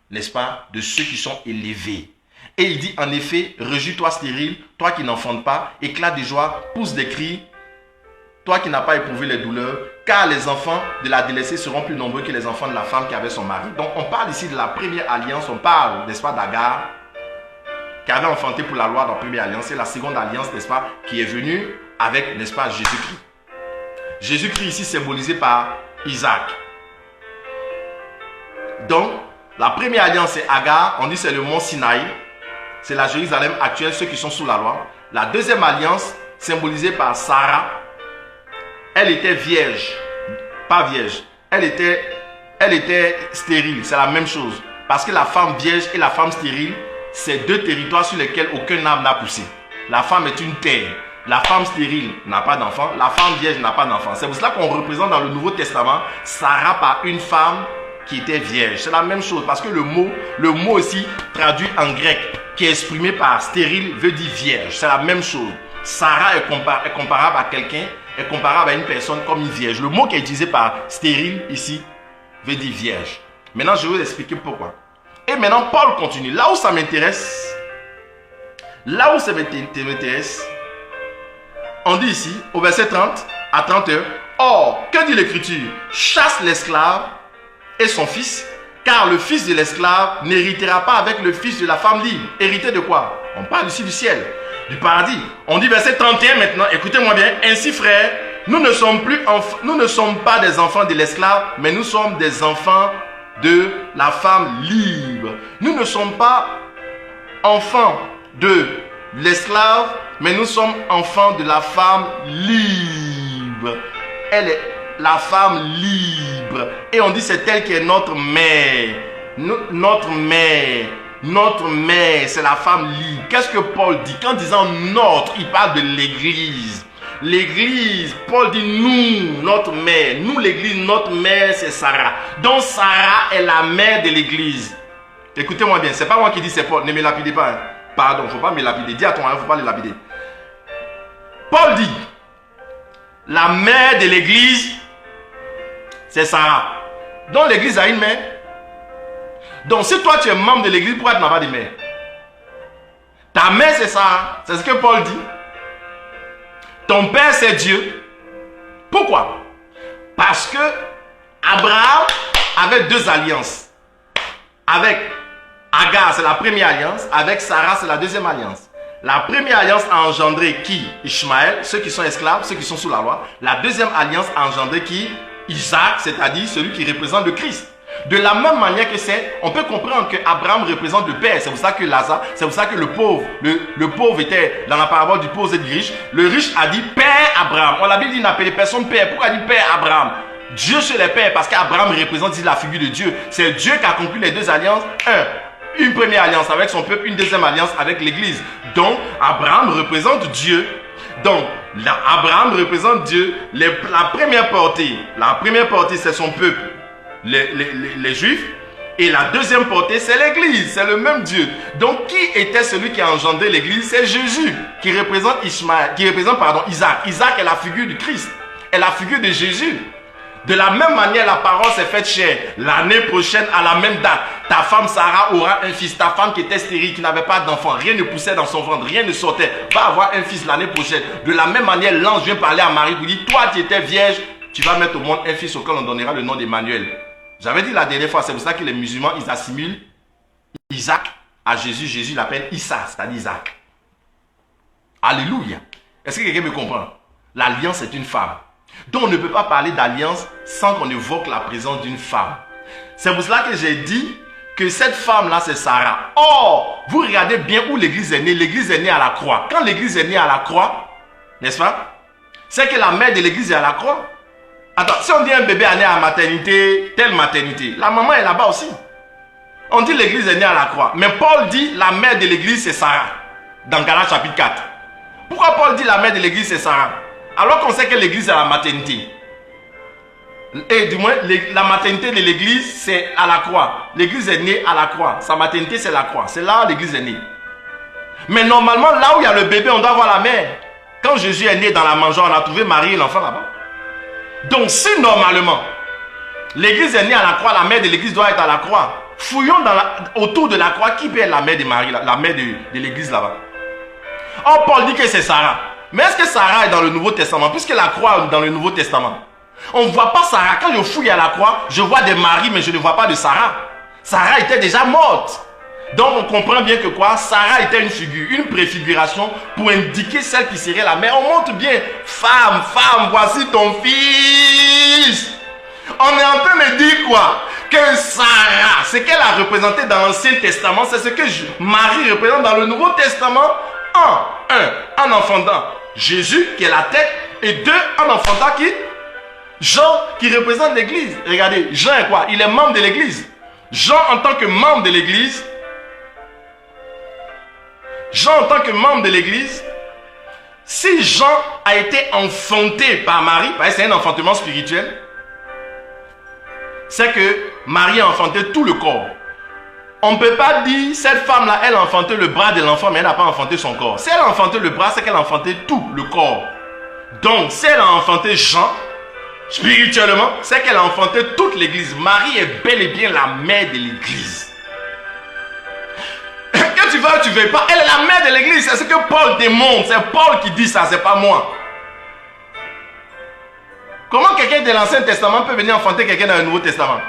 n'est-ce pas, de ceux qui sont élevés. Et il dit en effet, réjouis-toi stérile, toi qui n'enfantes pas, éclate de joie, pousse des cris, toi qui n'as pas éprouvé les douleurs, car les enfants de la délaissée seront plus nombreux que les enfants de la femme qui avait son mari. Donc on parle ici de la première alliance, on parle, n'est-ce pas, d'Agar, qui avait enfanté pour la loi dans la première alliance, et la seconde alliance, n'est-ce pas, qui est venue avec, n'est-ce pas, Jésus-Christ. Jésus-Christ ici symbolisé par Isaac. Donc, la première alliance c'est Agar, on dit c'est le mont Sinaï, c'est la Jérusalem actuelle, ceux qui sont sous la loi. La deuxième alliance, symbolisée par Sarah, elle était vierge, pas vierge, elle était stérile, c'est la même chose. Parce que la femme vierge et la femme stérile, c'est deux territoires sur lesquels aucun arbre n'a poussé. La femme est une terre. La femme stérile n'a pas d'enfant. La femme vierge n'a pas d'enfant. C'est pour cela qu'on représente dans le Nouveau Testament Sarah par une femme qui était vierge. C'est la même chose parce que le mot aussi traduit en grec qui est exprimé par stérile veut dire vierge. C'est la même chose. Sarah est comparable à quelqu'un, est comparable à une personne comme une vierge. Le mot qui est utilisé par stérile ici veut dire vierge. Maintenant, je vais vous expliquer pourquoi. Et maintenant, Paul continue. Là où ça m'intéresse, on dit ici, au verset 30 à 31, or, que dit l'Écriture? Chasse l'esclave et son fils, car le fils de l'esclave n'héritera pas avec le fils de la femme libre. Hériter de quoi? On parle ici du ciel, du paradis. On dit verset 31 maintenant, écoutez-moi bien. Ainsi, frères, nous ne sommes pas des enfants de l'esclave, mais nous sommes des enfants de la femme libre. Nous ne sommes pas enfants de l'esclave, mais nous sommes enfants de la femme libre. Elle est la femme libre. Et on dit c'est elle qui est notre mère. Notre mère, c'est la femme libre. Qu'est-ce que Paul dit? Qu'en disant notre, il parle de l'église. L'église, Paul dit nous, notre mère. Nous, l'église, notre mère, c'est Sarah. Donc Sarah est la mère de l'église. Écoutez-moi bien, c'est pas moi qui dis c'est Paul. Ne me lapidez pas. Hein. Pardon, il ne faut pas me lapider. Dis à ton mari, il ne faut pas le lapider. Paul dit, la mère de l'église, c'est Sarah. Donc l'église a une mère. Donc si toi tu es membre de l'église, pourquoi tu n'as pas de mère? Ta mère c'est Sarah. C'est ce que Paul dit. Ton père c'est Dieu. Pourquoi? Parce que Abraham avait deux alliances. Avec Agar, c'est la première alliance. Avec Sarah, c'est la deuxième alliance. La première alliance a engendré qui? Ishmaël, ceux qui sont esclaves, ceux qui sont sous la loi. La deuxième alliance a engendré qui? Isaac, c'est-à-dire celui qui représente le Christ. De la même manière que c'est, on peut comprendre que Abraham représente le Père. C'est pour ça que Lazare, c'est pour ça que le pauvre était dans la parabole du pauvre et du riche. Le riche a dit Père Abraham. On la Bible dit n'appelait personne Père. Pourquoi il dit Père Abraham? Dieu c'est le Père parce qu'Abraham représente la figure de Dieu. C'est Dieu qui a conclu les deux alliances. Une première alliance avec son peuple, une deuxième alliance avec l'église. Donc, Abraham représente Dieu. Donc, Abraham représente Dieu. La première portée, c'est son peuple, les Juifs. Et la deuxième portée, c'est l'église. C'est le même Dieu. Donc, qui était celui qui a engendré l'église? C'est Jésus, qui représente Isaac. Isaac est la figure du Christ. Est la figure de Jésus. De la même manière, la parole s'est faite chair. L'année prochaine, à la même date, ta femme Sarah aura un fils. Ta femme qui était stérile, qui n'avait pas d'enfant, rien ne poussait dans son ventre, rien ne sortait, va avoir un fils l'année prochaine. De la même manière, l'ange vient parler à Marie pour dire, toi qui étais vierge, tu vas mettre au monde un fils auquel on donnera le nom d'Emmanuel. J'avais dit la dernière fois, c'est pour ça que les musulmans, ils assimilent Isaac à Jésus. Jésus l'appelle Issa, c'est-à-dire Isaac. Alléluia. Est-ce que quelqu'un me comprend? L'alliance est une femme. Donc on ne peut pas parler d'alliance sans qu'on évoque la présence d'une femme. C'est pour cela que j'ai dit que cette femme-là c'est Sarah. Or, vous regardez bien où l'église est née. L'église est née à la croix. Quand l'église est née à la croix, n'est-ce pas? C'est que la mère de l'église est à la croix. Attends, si on dit un bébé est né à la maternité, telle maternité, la maman est là-bas aussi. On dit l'église est née à la croix. Mais Paul dit la mère de l'église c'est Sarah. Dans Galates chapitre 4. Pourquoi Paul dit la mère de l'église c'est Sarah? Alors qu'on sait que l'église est la maternité. Et du moins, la maternité de l'église, c'est à la croix. L'église est née à la croix. Sa maternité, c'est la croix. C'est là où l'église est née. Mais normalement, là où il y a le bébé, on doit voir la mère. Quand Jésus est né dans la mangeoire, on a trouvé Marie et l'enfant là-bas. Donc si normalement, l'église est née à la croix, la mère de l'église doit être à la croix. Fouillons autour de la croix, qui peut être la mère de Marie, la mère de l'église là-bas. Or, Paul dit que c'est Sarah. Mais est-ce que Sarah est dans le Nouveau Testament? Puisque la croix est dans le Nouveau Testament. On ne voit pas Sarah. Quand je fouille à la croix, je vois des maris, mais je ne vois pas de Sarah. Sarah était déjà morte. Donc on comprend bien que quoi? Sarah était une figure, une préfiguration pour indiquer celle qui serait la mère. On montre bien, femme, voici ton fils. On est en train de dire quoi? Que Sarah, ce qu'elle a représenté dans l'Ancien Testament, c'est ce que Marie représente dans le Nouveau Testament. En enfantant Jésus qui est la tête, et 2, en enfantant qui? Jean qui représente l'église. Regardez, Jean est quoi? Il est membre de l'église. Jean en tant que membre de l'église, si Jean a été enfanté par Marie, parce que c'est un enfantement spirituel, c'est que Marie a enfanté tout le corps. On ne peut pas dire, cette femme-là, elle a enfanté le bras de l'enfant, mais elle n'a pas enfanté son corps. Si elle a enfanté le bras, c'est qu'elle a enfanté tout le corps. Donc, si elle a enfanté Jean, spirituellement, c'est qu'elle a enfanté toute l'église. Marie est bel et bien la mère de l'église. Que tu veux ou tu ne veux pas, elle est la mère de l'église. C'est ce que Paul démontre. C'est Paul qui dit ça, c'est pas moi. Comment quelqu'un de l'Ancien Testament peut venir enfanter quelqu'un dans le Nouveau Testament?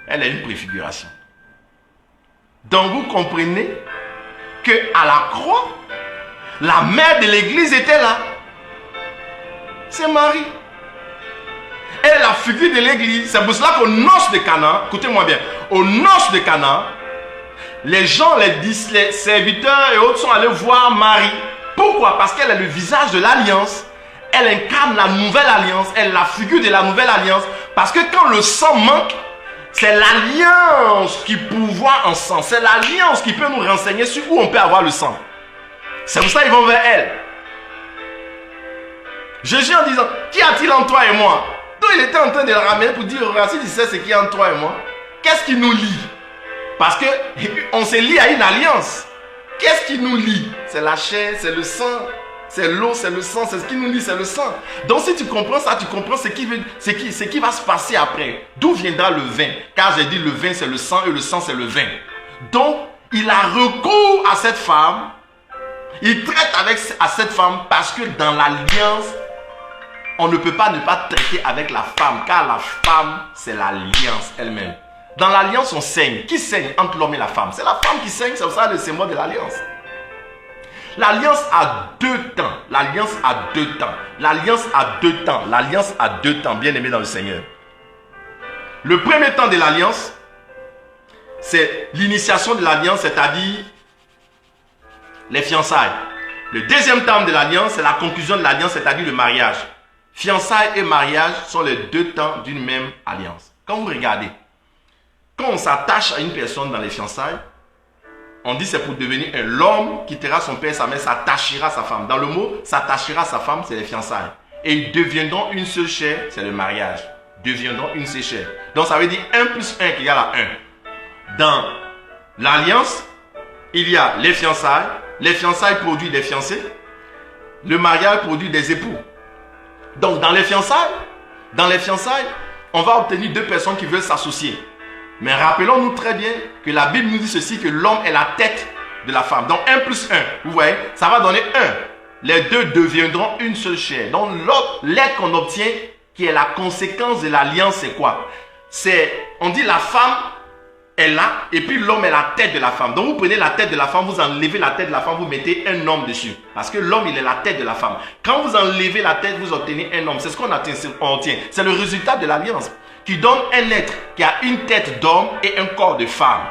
Elle est une préfiguration. Donc vous comprenez que à la croix, la mère de l'église était là. C'est Marie. Elle est la figure de l'église. C'est pour cela qu'aux noces de Cana, écoutez-moi bien, aux noces de Cana, les gens, les serviteurs et autres sont allés voir Marie. Pourquoi? Parce qu'elle est le visage de l'alliance. Elle incarne la nouvelle alliance. Elle est la figure de la nouvelle alliance. Parce que quand le sang manque, c'est l'alliance qui pourvoit en sang. C'est l'alliance qui peut nous renseigner sur où on peut avoir le sang. C'est pour ça qu'ils vont vers elle. Jésus en disant, qu'y a-t-il entre toi et moi? Donc il était en train de la ramener pour dire, regarde, si tu sais ce qu'il y a entre toi et moi, qu'est-ce qui nous lie? Parce qu'on se lie à une alliance. Qu'est-ce qui nous lie? C'est la chair, c'est le sang, c'est l'eau, c'est le sang, c'est ce qui nous lie, c'est le sang. Donc si tu comprends ça, tu comprends ce qui va se passer après. D'où viendra le vin? Car j'ai dit le vin c'est le sang et le sang c'est le vin. Donc il a recours à cette femme. Il traite à cette femme parce que dans l'alliance, on ne peut pas ne pas traiter avec la femme. Car la femme c'est l'alliance elle-même. Dans l'alliance on saigne. Qui saigne entre l'homme et la femme? C'est la femme qui saigne, c'est ça le symbole de l'alliance. L'alliance a 2 temps. L'alliance a 2 temps. L'alliance a 2 temps. L'alliance a 2 temps, bien aimé dans le Seigneur. Le premier temps de l'alliance, c'est l'initiation de l'alliance, c'est-à-dire les fiançailles. Le deuxième temps de l'alliance, c'est la conclusion de l'alliance, c'est-à-dire le mariage. Fiançailles et mariage sont les 2 temps d'une même alliance. Quand vous regardez, quand on s'attache à une personne dans les fiançailles, on dit c'est pour devenir l'homme quittera son père et sa mère, s'attachera à sa femme. Dans le mot s'attachera à sa femme, c'est les fiançailles. Et ils deviendront une seule chair, c'est le mariage. Deviendront une seule chair. Donc ça veut dire 1 plus 1 qui égale à 1. Dans l'alliance, il y a les fiançailles. Les fiançailles produisent des fiancés. Le mariage produit des époux. Donc dans les fiançailles, on va obtenir 2 personnes qui veulent s'associer. Mais rappelons-nous très bien que la Bible nous dit ceci, que l'homme est la tête de la femme. Donc 1 plus 1, vous voyez, ça va donner 1. Les 2 deviendront une seule chair. Donc l'être qu'on obtient, qui est la conséquence de l'alliance, c'est quoi? On dit la femme est là, et puis l'homme est la tête de la femme. Donc vous prenez la tête de la femme, vous enlevez la tête de la femme, vous mettez un homme dessus. Parce que l'homme, il est la tête de la femme. Quand vous enlevez la tête, vous obtenez un homme. C'est ce qu'on obtient. C'est le résultat de l'alliance, qui donne un être qui a une tête d'homme et un corps de femme.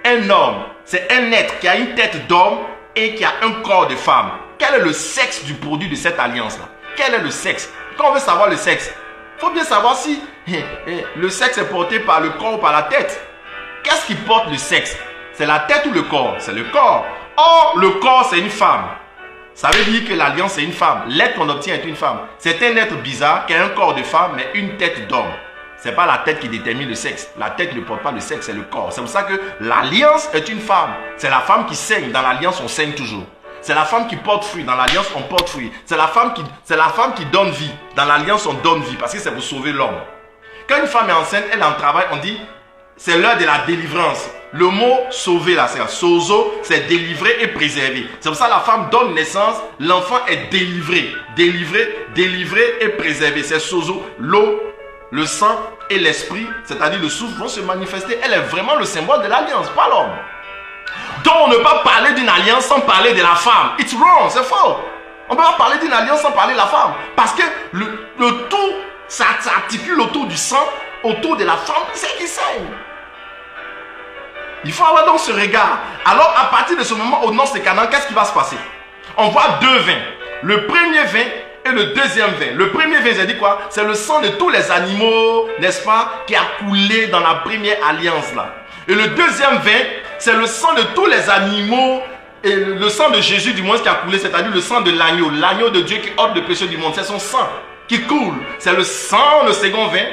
Un homme, c'est un être qui a une tête d'homme et qui a un corps de femme. Quel est le sexe du produit de cette alliance-là? Quel est le sexe? Quand on veut savoir le sexe, il faut bien savoir si le sexe est porté par le corps ou par la tête. Qu'est-ce qui porte le sexe? C'est la tête ou le corps? C'est le corps. Or, le corps, c'est une femme. Ça veut dire que l'alliance, c'est une femme. L'être qu'on obtient est une femme. C'est un être bizarre qui a un corps de femme, mais une tête d'homme. Ce n'est pas la tête qui détermine le sexe. La tête ne porte pas le sexe, c'est le corps. C'est pour ça que l'alliance est une femme. C'est la femme qui saigne. Dans l'alliance, on saigne toujours. C'est la femme qui porte fruit. Dans l'alliance, on porte fruit. C'est la femme qui donne vie. Dans l'alliance, on donne vie. Parce que c'est pour sauver l'homme. Quand une femme est enceinte, elle est en travail, on dit c'est l'heure de la délivrance. Le mot sauver là, c'est sozo, c'est délivrer et préserver. C'est pour ça que la femme donne naissance, l'enfant est délivré. Délivré et préservé. C'est sozo, l'eau, le sang et l'esprit, c'est-à-dire le souffle, vont se manifester. Elle est vraiment le symbole de l'alliance, pas l'homme. Donc on ne peut pas parler d'une alliance sans parler de la femme. It's wrong, c'est faux. On ne peut pas parler d'une alliance sans parler de la femme. Parce que le tout, ça s'articule autour du sang, autour de la femme, c'est qui saigne. Il faut avoir donc ce regard. Alors à partir de ce moment, aux noces de Canaan, qu'est-ce qui va se passer? On voit deux vins. Le premier vin et le deuxième vin. Le premier vin, j'ai dit quoi? C'est le sang de tous les animaux, n'est-ce pas, qui a coulé dans la première alliance là. Et le deuxième vin, c'est le sang de tous les animaux, et le sang de Jésus du moins qui a coulé, c'est-à-dire le sang de l'agneau de Dieu qui ôte le péché du monde. C'est son sang qui coule. C'est le sang, le second vin.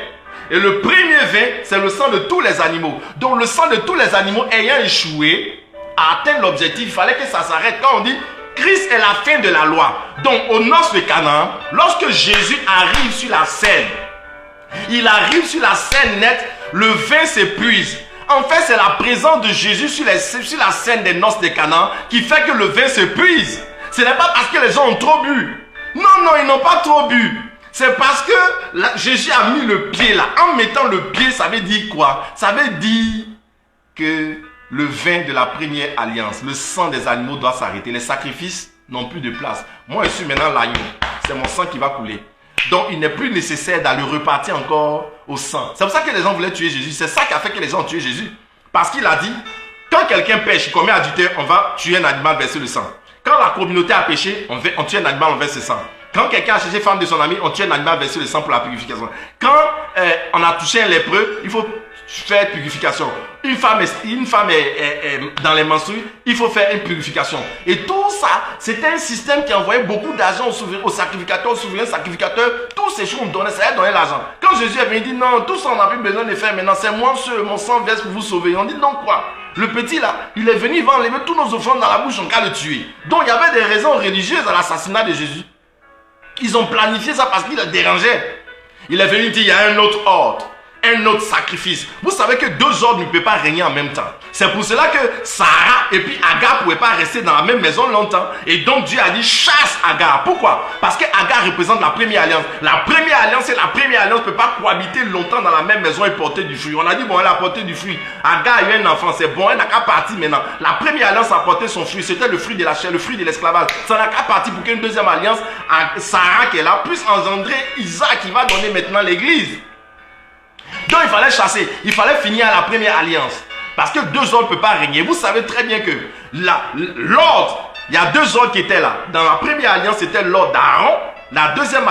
Et le premier vin, c'est le sang de tous les animaux. Donc le sang de tous les animaux ayant échoué à atteindre l'objectif, il fallait que ça s'arrête. Quand on dit Christ est la fin de la loi. Donc aux noces de Canaan, lorsque Jésus arrive sur la scène, il arrive sur la scène nette, le vin s'épuise. En fait, c'est la présence de Jésus sur la scène des noces de Canaan qui fait que le vin s'épuise. Ce n'est pas parce que les gens ont trop bu. Non, ils n'ont pas trop bu. C'est parce que Jésus a mis le pied là. En mettant le pied, ça veut dire quoi? Ça veut dire que le vin de la première alliance, le sang des animaux doit s'arrêter. Les sacrifices n'ont plus de place. Moi, je suis maintenant l'agneau. C'est mon sang qui va couler. Donc, il n'est plus nécessaire d'aller repartir encore au sang. C'est pour ça que les gens voulaient tuer Jésus. C'est ça qui a fait que les gens ont tué Jésus. Parce qu'il a dit, quand quelqu'un pêche, il commet adultère, on va tuer un animal, verser le sang. Quand la communauté a péché, on tue un animal, on verse le sang. Quand quelqu'un a cherché femme de son ami, on tue un animal, verser le sang pour la purification. Quand on a touché un lépreux, il faut faire purification. Une femme est dans les menstrues, il faut faire une purification. Et tout ça, c'était un système qui envoyait beaucoup d'argent au sacrificateur, au souverain sacrificateur. Tous ces choses, on donnait, ça allait donner l'argent. Quand Jésus est venu, il dit non, tout ça on n'a plus besoin de faire maintenant, c'est moi seul, mon sang verse pour vous sauver. On dit non quoi? Le petit là, il est venu, il va enlever tous nos offrandes dans la bouche, on va le tuer. Donc il y avait des raisons religieuses à l'assassinat de Jésus. Ils ont planifié ça parce qu'il le dérangeait. Il est venu dire il y a un autre ordre, un autre sacrifice. Vous savez que deux ordres ne peuvent pas régner en même temps. C'est pour cela que Sarah et puis Agar ne pouvaient pas rester dans la même maison longtemps. Et donc Dieu a dit chasse Agar. Pourquoi? Parce que Agar représente la première alliance. La première alliance et la première alliance ne peuvent pas cohabiter longtemps dans la même maison et porter du fruit. On a dit bon, elle a porté du fruit. Agar a eu un enfant, c'est bon, elle n'a qu'à partir maintenant. La première alliance a porté son fruit, c'était le fruit de la chair, le fruit de l'esclavage. Ça n'a qu'à partir pour qu'une deuxième alliance, Sarah qui est là, puisse engendrer Isaac qui va donner maintenant l'église. Donc il fallait chasser, il fallait finir à la première alliance. Parce que deux ordres ne peuvent pas régner. Vous savez très bien que l'ordre, il y a deux ordres qui étaient là. Dans la première alliance, c'était l'ordre d'Aaron. La deuxième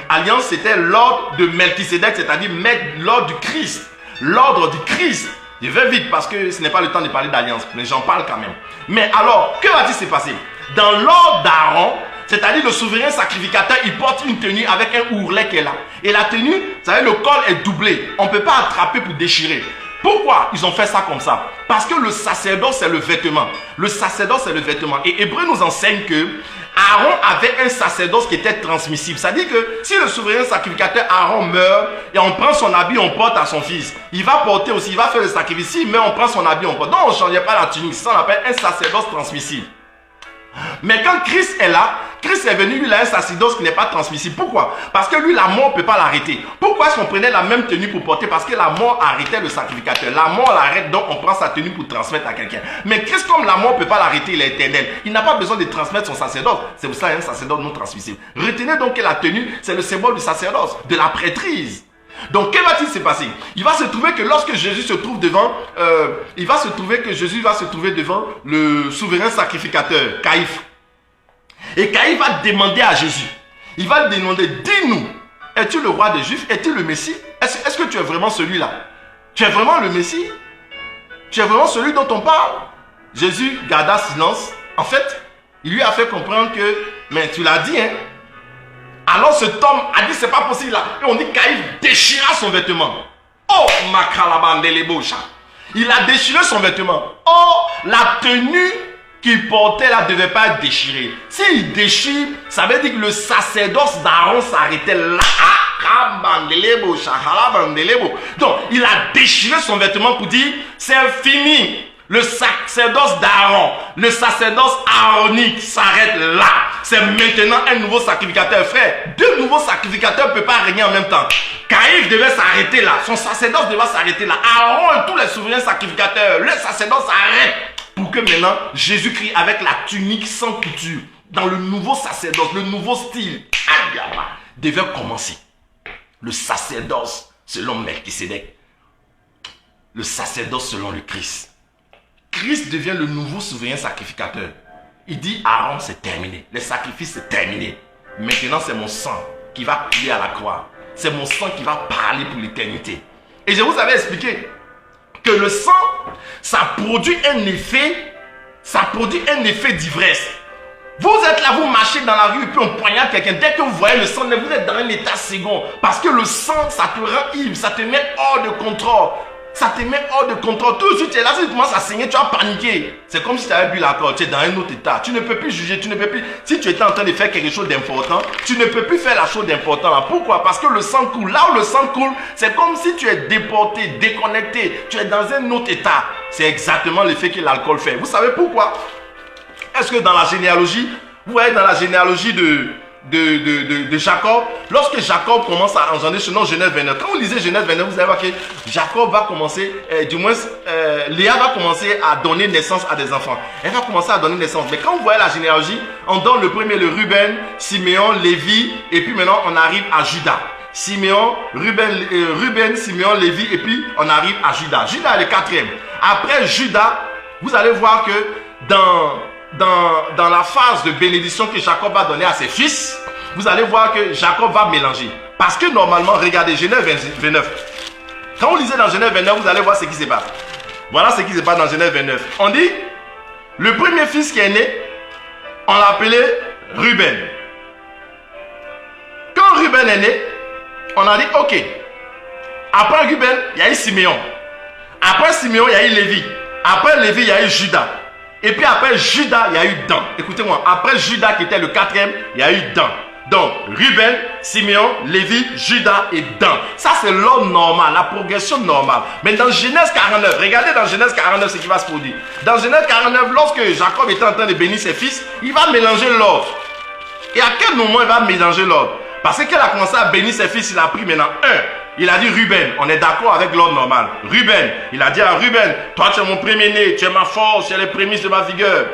alliance, c'était l'ordre de Melchisédek, c'est-à-dire l'ordre du Christ. L'ordre du Christ. Je vais vite parce que ce n'est pas le temps de parler d'alliance, mais j'en parle quand même. Mais alors, que va-t-il se passer? Dans l'ordre d'Aaron, c'est-à-dire le souverain sacrificateur, il porte une tenue avec un ourlet qui est là. Et la tenue, vous savez, le col est doublé. On ne peut pas attraper pour déchirer. Pourquoi ils ont fait ça comme ça? Parce que le sacerdoce, c'est le vêtement. Le sacerdoce, c'est le vêtement. Et Hébreu nous enseigne que Aaron avait un sacerdoce qui était transmissible. C'est-à-dire que si le souverain sacrificateur Aaron meurt et on prend son habit, on porte à son fils, il va porter aussi, il va faire le sacrifice. S'il meurt, on prend son habit, on porte. Donc on ne changeait pas la tunique. Ça, on appelle un sacerdoce transmissible. Mais quand Christ est là, Christ est venu, lui, il a un sacerdoce qui n'est pas transmissible. Pourquoi? Parce que lui, la mort ne peut pas l'arrêter. Pourquoi est-ce qu'on prenait la même tenue pour porter? Parce que la mort arrêtait le sacrificateur. La mort l'arrête, donc on prend sa tenue pour transmettre à quelqu'un. Mais Christ, comme la mort ne peut pas l'arrêter, il est éternel. Il n'a pas besoin de transmettre son sacerdoce. C'est pour ça qu'il y a un sacerdoce non transmissible. Retenez donc que la tenue, c'est le symbole du sacerdoce, de la prêtrise. Donc, que va-t-il se passer? Il va se trouver que lorsque Jésus se trouve devant, Jésus va se trouver devant le souverain sacrificateur, Caïphe. Et Caïphe va demander à Jésus. Il va lui demander, dis-nous, es-tu le roi des Juifs? Es-tu le Messie? Est-ce que tu es vraiment celui-là? Tu es vraiment le Messie? Tu es vraiment celui dont on parle? Jésus garda silence. En fait, il lui a fait comprendre que, mais tu l'as dit, hein? Alors cet homme a dit c'est pas possible là. Et on dit Caïphe déchira son vêtement. Oh, Makalabandelebosha. Il a déchiré son vêtement. Oh, la tenue qu'il portait là ne devait pas être déchirée. S'il déchire, ça veut dire que le sacerdoce d'Aaron s'arrêtait là. Donc, il a déchiré son vêtement pour dire, c'est fini. Le sacerdoce d'Aaron, le sacerdoce aaronique s'arrête là. C'est maintenant un nouveau sacrificateur. Frère, deux nouveaux sacrificateurs ne peuvent pas régner en même temps. Caïphe devait s'arrêter là. Son sacerdoce devait s'arrêter là. Aaron et tous les souverains sacrificateurs, le sacerdoce s'arrête. Pour que maintenant, Jésus-Christ, avec la tunique sans couture, dans le nouveau sacerdoce, le nouveau style, devait commencer. Le sacerdoce selon Melchisédek. Le sacerdoce selon le Christ. Christ devient le nouveau souverain sacrificateur. Il dit, Aaron, c'est terminé. Le sacrifice, c'est terminé. Maintenant, c'est mon sang qui va couler à la croix. C'est mon sang qui va parler pour l'éternité. Et je vous avais expliqué que le sang, ça produit un effet d'ivresse. Vous êtes là, vous marchez dans la rue et puis on poignarde quelqu'un. Dès que vous voyez le sang, vous êtes dans un état second. Parce que le sang, ça te rend ivre, ça te met hors de contrôle. Ça te met hors de contrôle. Tout de suite, tu es là, si tu commences à saigner, tu vas paniquer. C'est comme si tu avais bu l'alcool, tu es dans un autre état. Tu ne peux plus juger, tu ne peux plus... Si tu étais en train de faire quelque chose d'important, tu ne peux plus faire la chose d'important. Pourquoi? Parce que le sang coule. Là où le sang coule, c'est comme si tu es déporté, déconnecté. Tu es dans un autre état. C'est exactement l'effet que l'alcool fait. Vous savez pourquoi? Est-ce que dans la généalogie, vous voyez dans la généalogie de Jacob, lorsque Jacob commence à engendrer ce nom Genèse 29, quand vous lisez Genèse 29, vous allez voir que Jacob va commencer, Léa va commencer à donner naissance à des enfants. Elle va commencer à donner naissance. Mais quand vous voyez la généalogie, on donne le premier, le Ruben, Siméon, Lévi, et puis maintenant on arrive à Judas. Siméon, Ruben, Siméon, Lévi, et puis on arrive à Judas. Judas est le quatrième. Après Judas, vous allez voir que dans la phase de bénédiction que Jacob va donner à ses fils, vous allez voir que Jacob va mélanger. Parce que normalement, regardez Genèse 29. Quand vous lisez dans Genèse 29, vous allez voir ce qui se passe. Voilà ce qui se passe dans Genèse 29. On dit, le premier fils qui est né, on l'a appelé Ruben. Quand Ruben est né, on a dit, ok. Après Ruben, il y a eu Siméon. Après Siméon, il y a eu Lévi. Après Lévi, il y a eu Judas. Et puis après Judas, il y a eu Dan. Écoutez-moi, après Judas qui était le quatrième, il y a eu Dan. Donc, Ruben, Siméon, Lévi, Judas et Dan. Ça, c'est l'ordre normal, la progression normale. Mais dans Genèse 49, regardez dans Genèse 49 ce qui va se produire. Dans Genèse 49, lorsque Jacob était en train de bénir ses fils, il va mélanger l'ordre. Et à quel moment il va mélanger l'ordre? Parce qu'il a commencé à bénir ses fils, il a pris maintenant un. Il a dit Ruben, on est d'accord avec l'ordre normal. Ruben, il a dit à Ruben, toi tu es mon premier-né, tu es ma force, tu es les prémices de ma vigueur.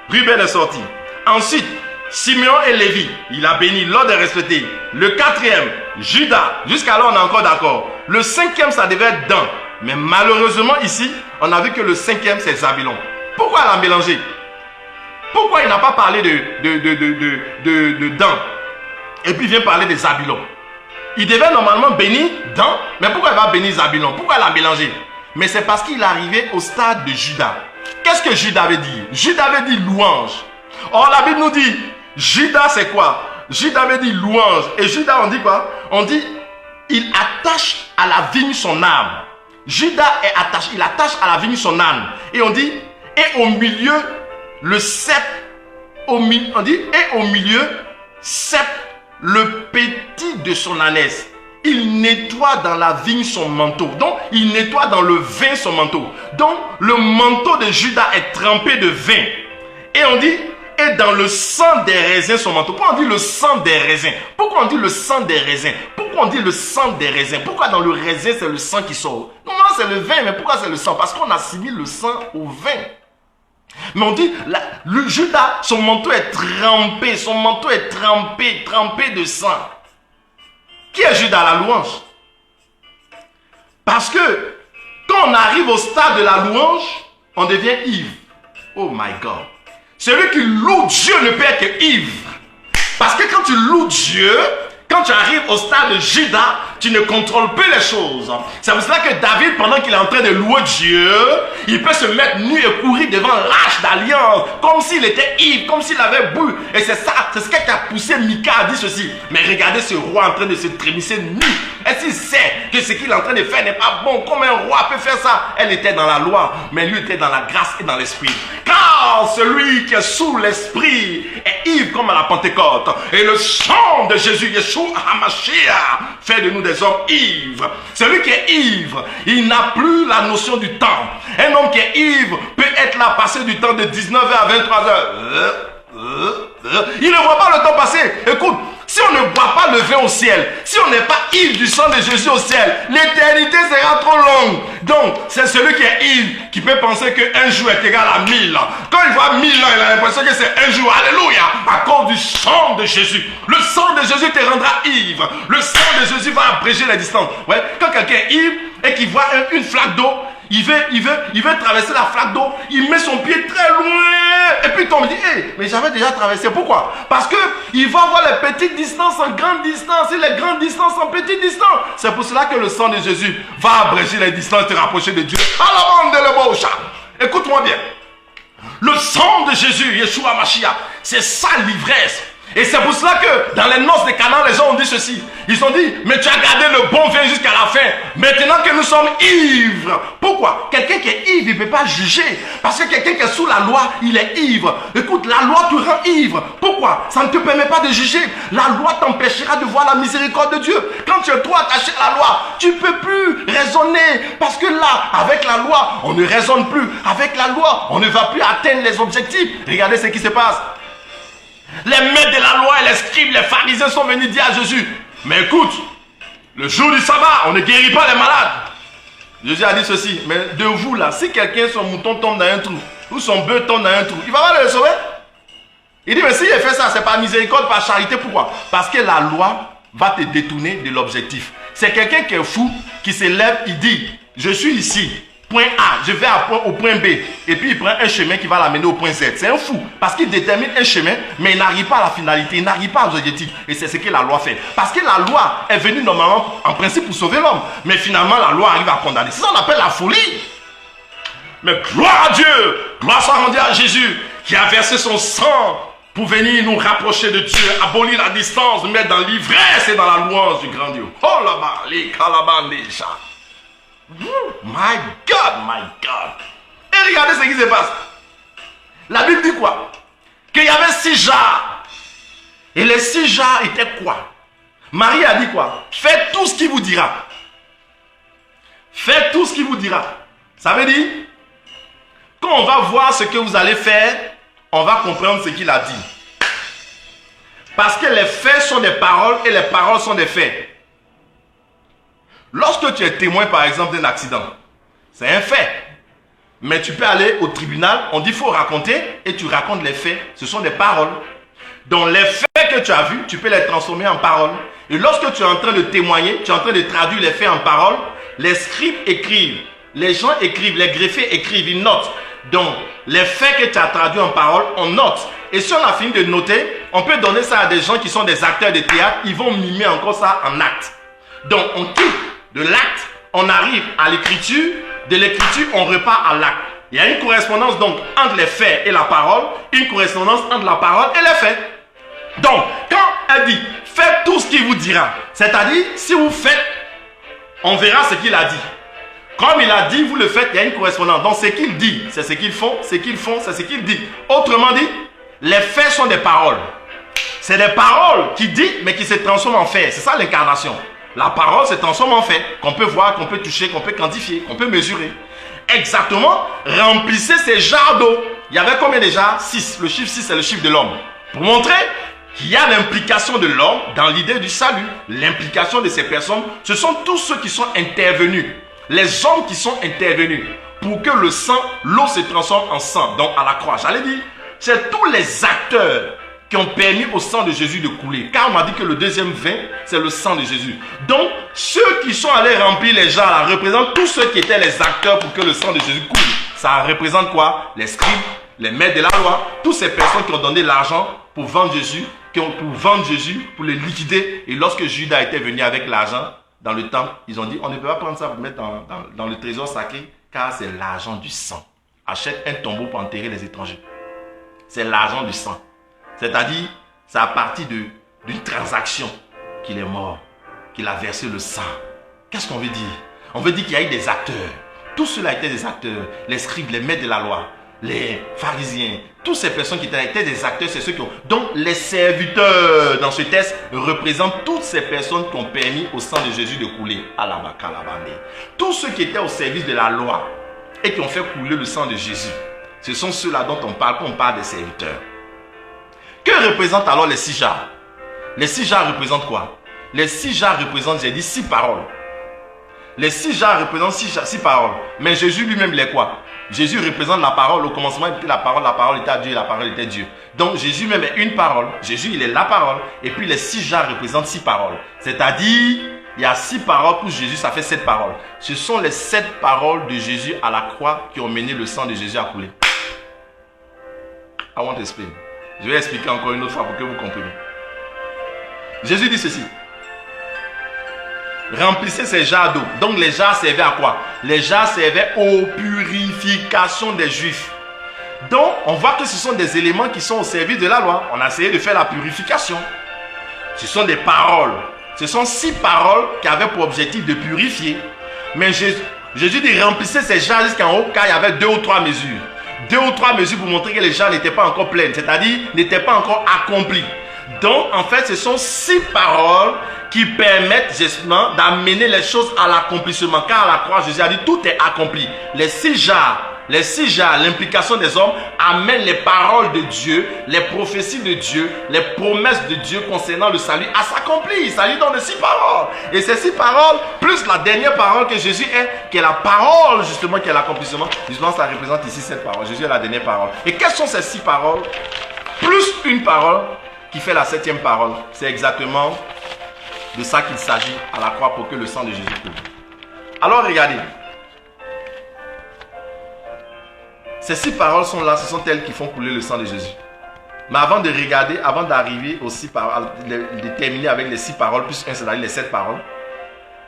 Ruben est sorti. Ensuite, Siméon et Lévi, il a béni, l'ordre est respecté. Le quatrième, Judas, jusqu'à là on est encore d'accord. Le cinquième, ça devait être Dan. Mais malheureusement ici, on a vu que le cinquième, c'est Zabulon. Pourquoi il a mélangé? Pourquoi il n'a pas parlé de Dan? Et puis il vient parler de Zabulon. Il devait normalement bénir Dan, mais pourquoi il va bénir Zabulon? Pourquoi il a mélangé? Mais c'est parce qu'il est arrivé au stade de Judas. Qu'est-ce que Judas veut dire? Judas veut dire louange. Or la Bible nous dit, Judas c'est quoi? Judas veut dire louange. Et Judas on dit quoi? On dit, il attache à la vigne son âme. Judas est attaché, il attache à la vigne son âme. Et on dit, et au milieu, le cep, on dit, et au milieu, cep, le petit de son ânesse. Il nettoie dans la vigne son manteau. Donc, il nettoie dans le vin son manteau. Donc, le manteau de Judas est trempé de vin. Et on dit, et dans le sang des raisins son manteau. Pourquoi on dit le sang des raisins? Pourquoi on dit le sang des raisins? Pourquoi on dit le sang des raisins? Pourquoi dans le raisin c'est le sang qui sort? Non, c'est le vin, mais pourquoi c'est le sang? Parce qu'on assimile le sang au vin. Mais on dit, le Judas, son manteau est trempé, trempé de sang. Qui est Judas? La louange. Parce que quand on arrive au stade de la louange, on devient ivre. Oh my God. Celui qui loue Dieu ne peut être ivre. Parce que quand tu loues Dieu, Quand tu arrives au stade de Judas, tu ne contrôles plus les choses. C'est pour cela que David, pendant qu'il est en train de louer Dieu, il peut se mettre nu et courir devant l'arche d'alliance, comme s'il était ivre, comme s'il avait bu. Et c'est ça, c'est ce qui a poussé Mika à dire ceci. Mais regardez ce roi en train de se trémisser nu. Est-ce qu'il sait que ce qu'il est en train de faire n'est pas bon? Comme un roi peut faire ça? Elle était dans la loi, mais lui était dans la grâce et dans l'esprit. Car celui qui est sous l'esprit est ivre comme à la Pentecôte. Et le sang de Jésus, Yeshua HaMashiach, fait de nous des hommes ivres. Celui qui est ivre, il n'a plus la notion du temps. Un homme qui est ivre peut être là, passer du temps de 19h à 23h. Il ne voit pas le temps passer. Écoute, si on ne boit pas le vin au ciel, si on n'est pas ivre du sang de Jésus au ciel, l'éternité sera trop longue. Donc, c'est celui qui est ivre qui peut penser qu'un jour est égal à 1000 ans. Quand il voit 1000 ans, il a l'impression que c'est un jour. Alléluia. À cause du sang de Jésus. Le sang de Jésus te rendra ivre. Le sang de Jésus va abréger la distance. Ouais. Quand quelqu'un est ivre et qu'il voit une flaque d'eau, il veut traverser la flaque d'eau, il met son pied très loin, et puis il tombe, il dit, hey, mais j'avais déjà traversé. Pourquoi? Parce que il va voir les petites distances en grande distance, et les grandes distances en petites distances. C'est pour cela que le sang de Jésus va abréger les distances et te rapprocher de Dieu. Écoute-moi bien. Le sang de Jésus, Yeshua Mashiach, c'est sa l'ivresse. Et c'est pour cela que dans les noces de Canaan, les gens ont dit ceci. Ils ont dit, mais tu as gardé le bon vin jusqu'à la fin. Maintenant que nous sommes ivres. Pourquoi? Quelqu'un qui est ivre, il ne peut pas juger. Parce que quelqu'un qui est sous la loi, il est ivre. Écoute, la loi te rend ivre. Pourquoi? Ça ne te permet pas de juger. La loi t'empêchera de voir la miséricorde de Dieu. Quand tu es trop attaché à la loi, tu ne peux plus raisonner. Parce que là, avec la loi, on ne raisonne plus. Avec la loi, on ne va plus atteindre les objectifs. Regardez ce qui se passe. Les maîtres de la loi et les scribes, les pharisiens sont venus dire à Jésus, mais écoute, le jour du sabbat, on ne guérit pas les malades. Jésus a dit ceci, mais de vous là, si quelqu'un, son mouton tombe dans un trou, ou son bœuf tombe dans un trou, il va pas le sauver? Il dit, mais s'il fait ça, c'est par miséricorde, par charité, pourquoi? Parce que la loi va te détourner de l'objectif. C'est quelqu'un qui est fou, qui se lève, il dit, je suis ici. Point A, je vais au point B. Et puis il prend un chemin qui va l'amener au point Z. C'est un fou. Parce qu'il détermine un chemin, mais il n'arrive pas à la finalité. Il n'arrive pas aux objectifs. Et c'est ce que la loi fait. Parce que la loi est venue normalement, en principe, pour sauver l'homme. Mais finalement, la loi arrive à condamner. C'est ça qu'on appelle la folie. Mais gloire à Dieu. Gloire soit rendue à Jésus, qui a versé son sang pour venir nous rapprocher de Dieu, abolir la distance, nous mettre dans l'ivresse et dans la louange du grand Dieu. Oh là-bas, les calabans, les chats. My God, my God. Et regardez ce qui se passe. La Bible dit quoi? Qu'il y avait 6 jarres. Et les 6 jarres étaient quoi? Marie a dit quoi? Faites tout ce qu'il vous dira. Faites tout ce qu'il vous dira. Ça veut dire, quand on va voir ce que vous allez faire, on va comprendre ce qu'il a dit. Parce que les faits sont des paroles et les paroles sont des faits. Lorsque tu es témoin, par exemple, d'un accident, c'est un fait. Mais tu peux aller au tribunal, on dit qu'il faut raconter, et tu racontes les faits. Ce sont des paroles. Donc les faits que tu as vus, tu peux les transformer en paroles. Et lorsque tu es en train de témoigner, tu es en train de traduire les faits en paroles, les scribes écrivent, les gens écrivent, les greffiers écrivent, ils notent. Donc les faits que tu as traduits en paroles, on note. Et si on a fini de noter, on peut donner ça à des gens qui sont des acteurs de théâtre, ils vont mimer encore ça en acte. Donc on quitte de l'acte, on arrive à l'écriture, de l'écriture, on repart à l'acte. Il y a une correspondance donc entre les faits et la parole, une correspondance entre la parole et les faits. Donc, quand elle dit, faites tout ce qu'il vous dira, c'est-à-dire, si vous faites, on verra ce qu'il a dit. Comme il a dit, vous le faites, il y a une correspondance. Donc, ce qu'il dit, c'est ce qu'ils font, ce qu'ils font, c'est ce qu'il dit. Autrement dit, les faits sont des paroles. C'est des paroles qui disent, mais qui se transforment en faits. C'est ça l'incarnation. La parole se transforme en fait, qu'on peut voir, qu'on peut toucher, qu'on peut quantifier, qu'on peut mesurer. Exactement, remplissez ces jarres d'eau. Il y avait combien de jarres? 6. Le chiffre 6, c'est le chiffre de l'homme. Pour montrer qu'il y a l'implication de l'homme dans l'idée du salut. L'implication de ces personnes, ce sont tous ceux qui sont intervenus. Les hommes qui sont intervenus pour que le sang, l'eau se transforme en sang, donc à la croix. J'allais dire, c'est tous les acteurs qui ont permis au sang de Jésus de couler. Car on m'a dit que le deuxième vin, c'est le sang de Jésus. Donc, ceux qui sont allés remplir les jarres là, représentent tous ceux qui étaient les acteurs pour que le sang de Jésus coule. Ça représente quoi? Les scribes, les maîtres de la loi, toutes ces personnes qui ont donné l'argent pour vendre Jésus pour vendre Jésus, pour le liquider. Et lorsque Judas était venu avec l'argent dans le temple, ils ont dit, on ne peut pas prendre ça pour mettre dans le trésor sacré, car c'est l'argent du sang. Achète un tombeau pour enterrer les étrangers. C'est l'argent du sang. C'est-à-dire, c'est à partir d'une transaction qu'il est mort, qu'il a versé le sang. Qu'est-ce qu'on veut dire? On veut dire qu'il y a eu des acteurs. Tous ceux-là étaient des acteurs. Les scribes, les maîtres de la loi, les pharisiens, toutes ces personnes qui étaient des acteurs, c'est ceux qui ont... Donc, les serviteurs dans ce texte représentent toutes ces personnes qui ont permis au sang de Jésus de couler. Tous ceux qui étaient au service de la loi et qui ont fait couler le sang de Jésus, ce sont ceux-là dont on parle quand on parle des serviteurs. Que représentent alors les 6 jarres? Les 6 jarres représentent quoi? Les 6 jarres représentent, j'ai dit, 6 paroles. Les 6 jarres représentent 6 paroles. Mais Jésus lui-même, il est quoi? Jésus représente la parole. Au commencement, il était la parole était à Dieu et la parole était Dieu. Donc Jésus même est une parole. Jésus, il est la parole. Et puis les 6 jarres représentent 6 paroles. C'est-à-dire, il y a 6 paroles pour Jésus, ça fait 7 paroles. Ce sont les 7 paroles de Jésus à la croix qui ont mené le sang de Jésus à couler. I want to explain. Je vais expliquer encore une autre fois pour que vous compreniez. Jésus dit ceci. Remplissez ces jarres d'eau. Donc les jarres servaient à quoi? Les jarres servaient aux purifications des Juifs. Donc on voit que ce sont des éléments qui sont au service de la loi. On a essayé de faire la purification. Ce sont des paroles. Ce sont 6 paroles qui avaient pour objectif de purifier. Mais Jésus dit remplissez ces jarres jusqu'en haut car il y avait 2 ou 3 mesures. 2 ou 3 mesures pour montrer que les jarres n'étaient pas encore pleines. C'est-à-dire n'étaient pas encore accomplies. Donc en fait ce sont 6 paroles qui permettent justement d'amener les choses à l'accomplissement. Car à la croix, Jésus a dit tout est accompli. Les 6 jarres, l'implication des hommes amènent les paroles de Dieu, les prophéties de Dieu, les promesses de Dieu concernant le salut à s'accomplir. Il s'agit donc de 6 paroles. Et ces 6 paroles, plus la dernière parole que Jésus est, qui est la parole justement, qui est l'accomplissement. Justement, ça représente ici cette parole. Jésus est la dernière parole. Et quelles sont ces 6 paroles? Plus une parole qui fait la 7e parole. C'est exactement de ça qu'il s'agit à la croix pour que le sang de Jésus coule. Alors regardez. Ces 6 paroles sont là, ce sont elles qui font couler le sang de Jésus. Mais avant de regarder, avant d'arriver aux 6 paroles, de terminer avec les 6 paroles, plus 1, c'est-à-dire les 7 paroles,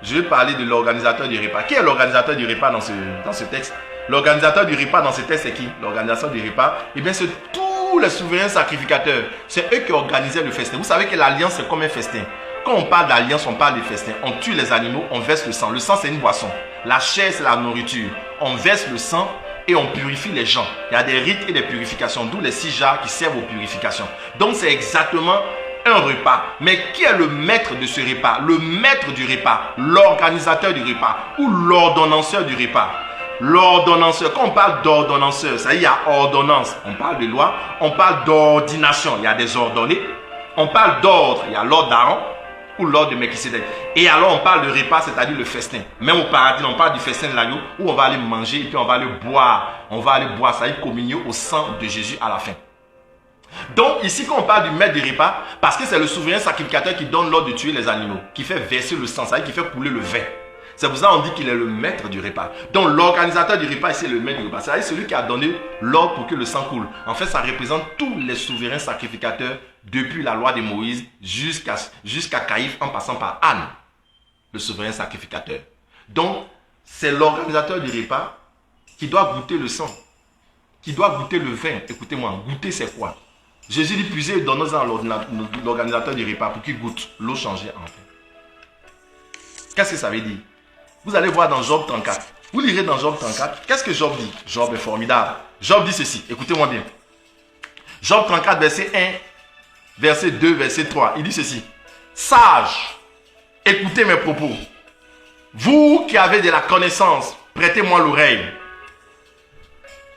je vais parler de l'organisateur du repas. Qui est l'organisateur du repas dans ce texte? L'organisateur du repas dans ce texte, c'est qui? L'organisateur du repas, eh bien c'est tous les souverains sacrificateurs. C'est eux qui organisaient le festin. Vous savez que l'alliance, c'est comme un festin. Quand on parle d'alliance, on parle de festin. On tue les animaux, on verse le sang. Le sang, c'est une boisson. La chair, c'est la nourriture. On verse le sang et on purifie les gens. Il y a des rites et des purifications, d'où les 6 jarres qui servent aux purifications. Donc, c'est exactement un repas. Mais qui est le maître de ce repas? Le maître du repas, l'organisateur du repas ou l'ordonnanceur du repas. L'ordonnanceur, quand on parle d'ordonnanceur, ça y est, il y a ordonnance. On parle de loi, on parle d'ordination. Il y a des ordonnés. On parle d'ordre, il y a l'ordre d'Aaron ou l'ordre de Melchisédek. Et alors on parle de repas, c'est-à-dire le festin. Même au paradis, on parle du festin de l'agneau où on va aller manger et puis on va aller boire. On va aller boire, ça y est, communion au sang de Jésus à la fin. Donc ici, quand on parle du maître du repas, parce que c'est le souverain sacrificateur qui donne l'ordre de tuer les animaux, qui fait verser le sang, ça y est, qui fait couler le vin. C'est pour ça qu'on dit qu'il est le maître du repas. Donc l'organisateur du repas, c'est le maître du repas. C'est-à-dire celui qui a donné l'ordre pour que le sang coule. En fait, ça représente tous les souverains sacrificateurs depuis la loi de Moïse jusqu'à Caïphe en passant par Anne, le souverain sacrificateur. Donc, c'est l'organisateur du repas qui doit goûter le sang, qui doit goûter le vin. Écoutez-moi, goûter c'est quoi? Jésus dit puisez et donnez-en à l'organisateur du repas pour qu'il goûte l'eau changée en vin. Qu'est-ce que ça veut dire? Vous allez voir dans Job 34. Vous lirez dans Job 34. Qu'est-ce que Job dit? Job est formidable. Job dit ceci. Écoutez-moi bien. Job 34, verset 1, verset 2, verset 3. Il dit ceci. Sage, écoutez mes propos. Vous qui avez de la connaissance, prêtez-moi l'oreille.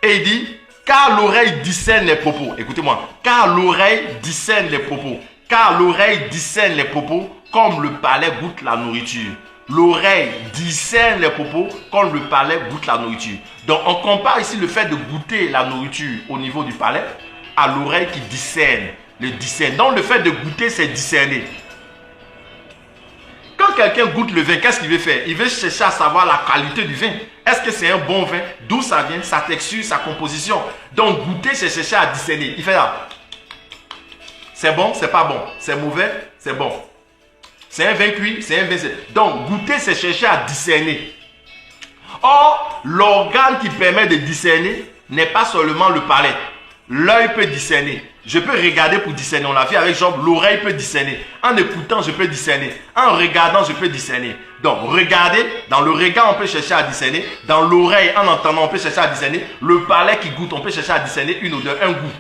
Et il dit, car l'oreille discerne les propos. Écoutez-moi. Car l'oreille discerne les propos. Car l'oreille discerne les propos comme le palais goûte la nourriture. L'oreille discerne les propos comme le palais goûte la nourriture. Donc on compare ici le fait de goûter la nourriture au niveau du palais à l'oreille qui discerne. Donc le fait de goûter, c'est discerner. Quand quelqu'un goûte le vin, qu'est-ce qu'il veut faire? Il veut chercher à savoir la qualité du vin. Est-ce que c'est un bon vin? D'où ça vient? Sa texture, sa composition. Donc goûter, c'est chercher à discerner. Il fait là. C'est bon, c'est pas bon. C'est mauvais, c'est bon. C'est un vin cuit, c'est un vin sec. Donc, goûter, c'est chercher à discerner. Or, l'organe qui permet de discerner n'est pas seulement le palais. L'œil peut discerner. Je peux regarder pour discerner. On l'a vu avec Job, l'oreille peut discerner. En écoutant, je peux discerner. En regardant, je peux discerner. Donc, regarder, dans le regard, on peut chercher à discerner. Dans l'oreille, en entendant, on peut chercher à discerner. Le palais qui goûte, on peut chercher à discerner une odeur, un goût.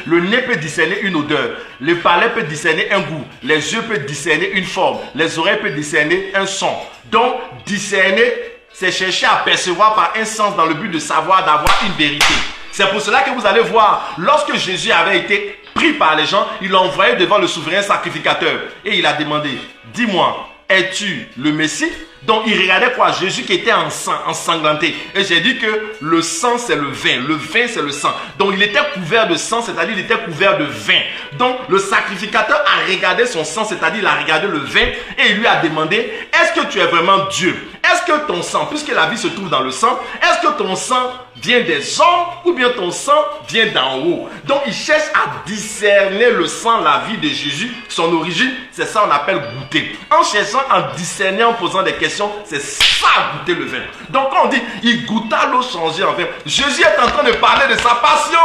Le nez peut discerner une odeur. Le palais peut discerner un goût. Les yeux peuvent discerner une forme. Les oreilles peuvent discerner un son. Donc, discerner, c'est chercher à percevoir par un sens dans le but de savoir, d'avoir une vérité. C'est pour cela que vous allez voir, lorsque Jésus avait été pris par les gens, il l'a envoyé devant le souverain sacrificateur. Et il a demandé, dis-moi, es-tu le Messie? Donc il regardait quoi? Jésus qui était ensanglanté. Et j'ai dit que le sang c'est le vin c'est le sang. Donc il était couvert de sang, c'est-à-dire il était couvert de vin. Donc le sacrificateur a regardé son sang, c'est-à-dire il a regardé le vin et il lui a demandé, est-ce que tu es vraiment Dieu? Est-ce que ton sang, puisque la vie se trouve dans le sang, est-ce que ton sang vient des hommes ou bien ton sang vient d'en haut? Donc il cherche à discerner le sang, la vie de Jésus, son origine, c'est ça on appelle goûter. En cherchant à discerner, en posant des questions, c'est ça goûter le vin. Donc quand on dit, il goûta l'eau changée en vin, Jésus est en train de parler de sa passion.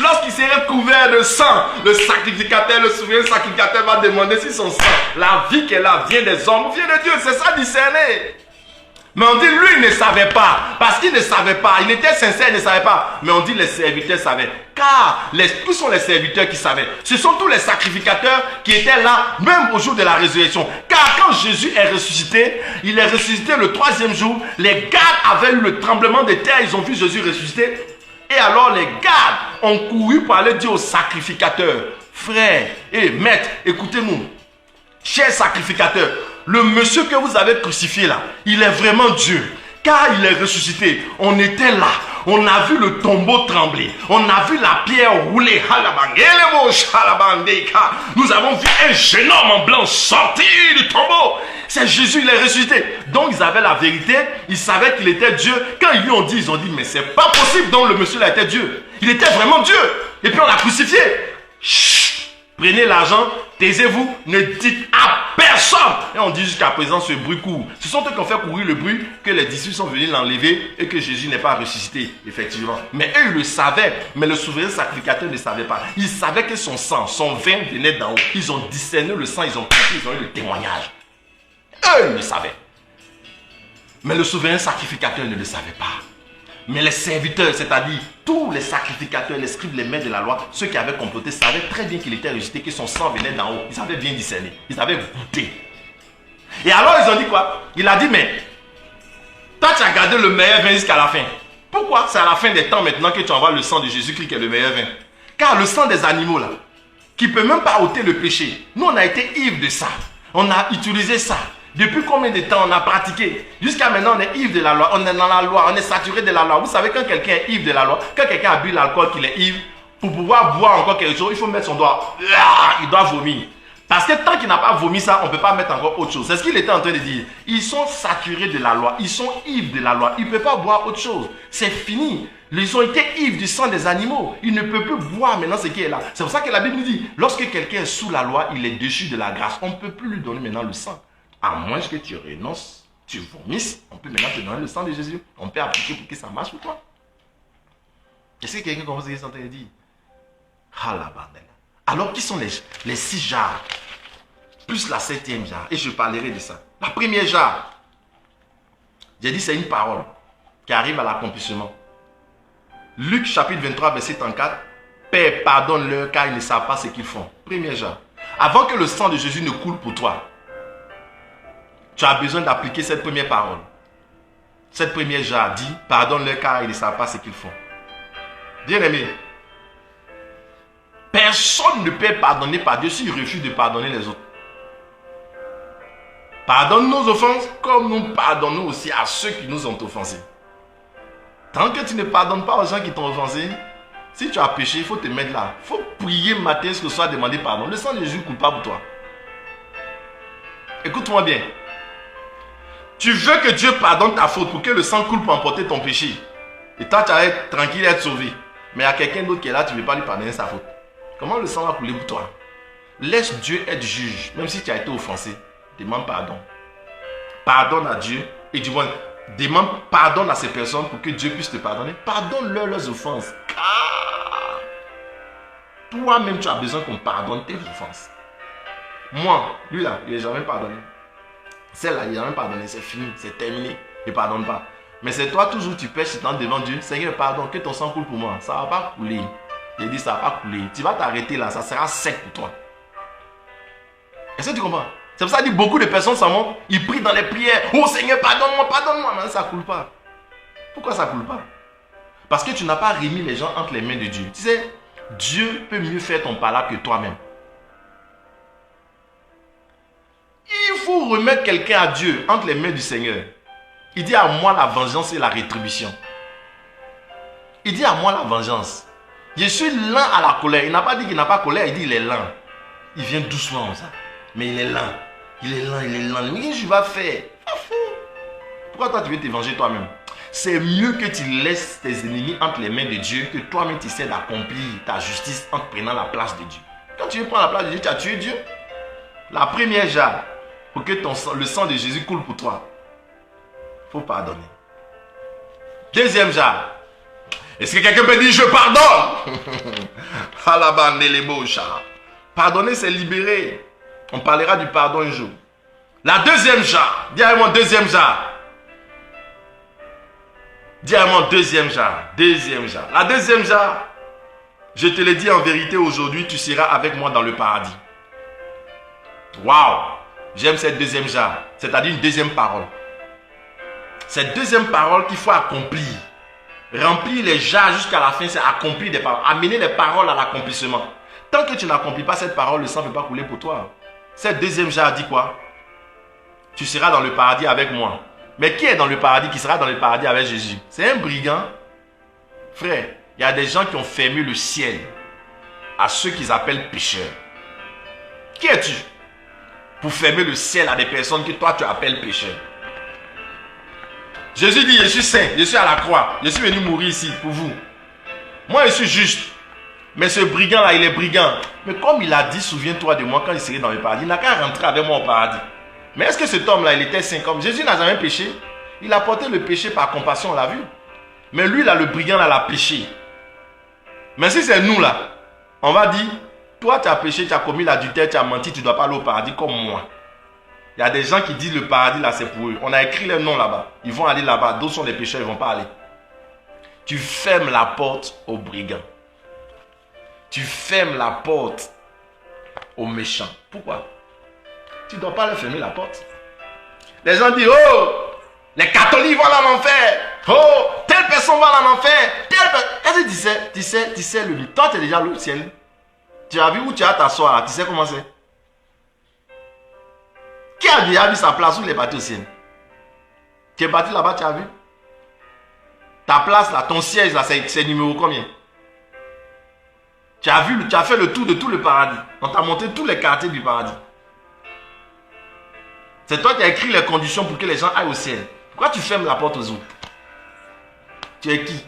Lorsqu'il serait couvert de sang, le sacrificateur, le souverain sacrificateur va demander si son sang, la vie qu'elle a vient des hommes, vient de Dieu, c'est ça discerner. Mais on dit, lui, il ne savait pas. Parce qu'il ne savait pas. Il était sincère, il ne savait pas. Mais on dit, les serviteurs savaient. Car, tous sont les serviteurs qui savaient. Ce sont tous les sacrificateurs qui étaient là, même au jour de la résurrection. Car quand Jésus est ressuscité, il est ressuscité le 3e jour. Les gardes avaient eu le tremblement de terre. Ils ont vu Jésus ressuscité. Et alors, les gardes ont couru pour aller dire aux sacrificateurs, frères et maîtres, écoutez-nous, chers sacrificateurs, le monsieur que vous avez crucifié là, il est vraiment Dieu. Car il est ressuscité. On était là. On a vu le tombeau trembler. On a vu la pierre rouler. Nous avons vu un jeune homme en blanc sortir du tombeau. C'est Jésus, il est ressuscité. Donc ils avaient la vérité. Ils savaient qu'il était Dieu. Quand ils lui ont dit, mais c'est pas possible. Donc le monsieur là était Dieu. Il était vraiment Dieu. Et puis on l'a crucifié. Chut. Prenez l'argent, taisez-vous, ne dites à personne. Et on dit jusqu'à présent ce bruit court. Ce sont eux qui ont fait courir le bruit que les disciples sont venus l'enlever et que Jésus n'est pas ressuscité, effectivement. Mais eux, ils le savaient. Mais le souverain sacrificateur ne savait pas. Il savait que son sang, son vin venait d'en haut. Ils ont discerné le sang, ils ont compris, ils ont eu le témoignage. Eux, ils le savaient. Mais le souverain sacrificateur ne le savait pas. Mais les serviteurs, c'est-à-dire tous les sacrificateurs, les scribes, les maîtres de la loi, ceux qui avaient comploté, savaient très bien qu'il était ressuscité, que son sang venait d'en haut. Ils avaient bien discerné. Ils avaient goûté. Et alors ils ont dit quoi? Il a dit, mais toi tu as gardé le meilleur vin jusqu'à la fin. Pourquoi c'est à la fin des temps maintenant que tu envoies le sang de Jésus-Christ qui est le meilleur vin? Car le sang des animaux là, qui ne peut même pas ôter le péché, nous on a été ivres de ça. On a utilisé ça. Depuis combien de temps on a pratiqué? Jusqu'à maintenant, on est ivre de la loi. On est dans la loi. On est saturé de la loi. Vous savez, quand quelqu'un est ivre de la loi, quand quelqu'un a bu l'alcool, qu'il est ivre, pour pouvoir boire encore quelque chose, il faut mettre son doigt. Il doit vomir. Parce que tant qu'il n'a pas vomi ça, on ne peut pas mettre encore autre chose. C'est ce qu'il était en train de dire. Ils sont saturés de la loi. Ils sont ivres de la loi. Ils ne peuvent pas boire autre chose. C'est fini. Ils ont été ivres du sang des animaux. Ils ne peuvent plus boire maintenant ce qui est là. C'est pour ça que la Bible nous dit, lorsque quelqu'un est sous la loi, il est déchu de la grâce. On ne peut plus lui donner maintenant le sang. À moins que tu renonces, tu vomisses, on peut maintenant te donner le sang de Jésus. On peut appliquer pour que ça marche pour toi. Est-ce que quelqu'un comprend ce qu'il est en train de dire? Ah la bordel. Alors, qui sont les 6 jarres? Plus la 7e jarre. Et je parlerai de ça. La première jarre, j'ai dit c'est une parole qui arrive à l'accomplissement. Luc chapitre 23, verset 34. Père, pardonne-leur car ils ne savent pas ce qu'ils font. Première jarre. Avant que le sang de Jésus ne coule pour toi, tu as besoin d'appliquer cette première parole. Cette première jarre dit, pardonne-leur car ils ne savent pas ce qu'ils font. Bien-aimé, personne ne peut pardonner par Dieu s'il refuse de pardonner les autres. Pardonne nos offenses comme nous pardonnons aussi à ceux qui nous ont offensés. Tant que tu ne pardonnes pas aux gens qui t'ont offensé, si tu as péché, il faut te mettre là. Il faut prier matin, ce que soit demander pardon. Le sang de Jésus ne coule pas pour toi. Écoute-moi bien. Tu veux que Dieu pardonne ta faute pour que le sang coule pour emporter ton péché. Et toi, tu vas être tranquille et être sauvé. Mais il y a quelqu'un d'autre qui est là, tu ne veux pas lui pardonner sa faute. Comment le sang va couler pour toi? Laisse Dieu être juge. Même si tu as été offensé, demande pardon. Pardonne à Dieu et du moins, demande pardon à ces personnes pour que Dieu puisse te pardonner. Pardonne-leur leurs offenses. Car toi-même, tu as besoin qu'on pardonne tes offenses. Moi, lui là, il n'est jamais pardonné. Celle-là, il n'a jamais pardonné. C'est fini, c'est terminé. Il ne pardonne pas. Mais c'est toi, toujours, tu pèches devant Dieu. Seigneur, pardon, que ton sang coule pour moi. Ça ne va pas couler. Il dit, ça ne va pas couler. Tu vas t'arrêter là, ça sera sec pour toi. Est-ce que tu comprends? C'est pour ça que beaucoup de personnes s'en vont, ils prient dans les prières. Oh Seigneur, pardonne-moi, pardonne-moi. Mais ça ne coule pas. Pourquoi ça ne coule pas? Parce que tu n'as pas remis les gens entre les mains de Dieu. Tu sais, Dieu peut mieux faire ton palabre que toi-même. Il faut remettre quelqu'un à Dieu entre les mains du Seigneur. Il dit à moi la vengeance et la rétribution. Il dit à moi la vengeance. Je suis lent à la colère. Il n'a pas dit qu'il n'a pas colère, il dit qu'il est lent. Il vient doucement ça. Mais il est lent. Il est lent, il est lent. Mais qu'est-ce que tu vas faire? Pourquoi toi tu veux te venger toi-même? C'est mieux que tu laisses tes ennemis entre les mains de Dieu que toi-même tu essaies d'accomplir ta justice en prenant la place de Dieu. Quand tu veux prendre la place de Dieu, tu as tué Dieu. La première jarre, pour que le sang de Jésus coule pour toi, il faut pardonner. Deuxième jarre. Est-ce que quelqu'un peut dire je pardonne? Pardonner, c'est libérer. On parlera du pardon un jour. La deuxième jarre. Dis à moi deuxième jarre. Dis à moi deuxième jarre. Deuxième jarre. La deuxième jarre. Je te le dis en vérité aujourd'hui, tu seras avec moi dans le paradis. Waouh! J'aime cette deuxième jarre. C'est-à-dire une deuxième parole. Cette deuxième parole qu'il faut accomplir. Remplir les jarres jusqu'à la fin, c'est accomplir des paroles. Amener les paroles à l'accomplissement. Tant que tu n'accomplis pas cette parole, le sang ne peut pas couler pour toi. Cette deuxième jarre dit quoi? Tu seras dans le paradis avec moi. Mais qui est dans le paradis, qui sera dans le paradis avec Jésus? C'est un brigand. Frère, il y a des gens qui ont fermé le ciel à ceux qu'ils appellent pécheurs. Qui es-tu pour fermer le ciel à des personnes que toi tu appelles pécheurs? Jésus dit, je suis saint, je suis à la croix, je suis venu mourir ici pour vous. Moi je suis juste. Mais ce brigand là, il est brigand. Mais comme il a dit, souviens-toi de moi quand il serait dans le paradis, il n'a qu'à rentrer avec moi au paradis. Mais est-ce que cet homme là, il était saint comme Jésus n'a jamais péché? Il a porté le péché par compassion, on l'a vu. Mais lui là, le brigand là, il a péché. Mais si c'est nous là, on va dire, toi tu as péché, tu as commis l'adultère, tu as menti, tu ne dois pas aller au paradis comme moi. Il y a des gens qui disent le paradis là c'est pour eux. On a écrit les noms là-bas. Ils vont aller là-bas. D'autres sont des pécheurs, ils ne vont pas aller. Tu fermes la porte aux brigands. Tu fermes la porte aux méchants. Pourquoi? Tu ne dois pas leur fermer la porte. Les gens disent, oh, les catholiques vont en enfer. Oh, telle personne va en enfer. Est-ce que tu sais, toi tu es déjà au ciel. Tu as vu où tu as t'asseoir, tu sais comment c'est? Qui a déjà vu sa place où il est parti au ciel? Tu es parti là-bas, tu as vu? Ta place là, ton siège là, c'est numéro combien? Tu as vu, tu as fait le tour de tout le paradis. On t'a montré tous les quartiers du paradis. C'est toi qui as écrit les conditions pour que les gens aillent au ciel. Pourquoi tu fermes la porte aux autres? Tu es qui?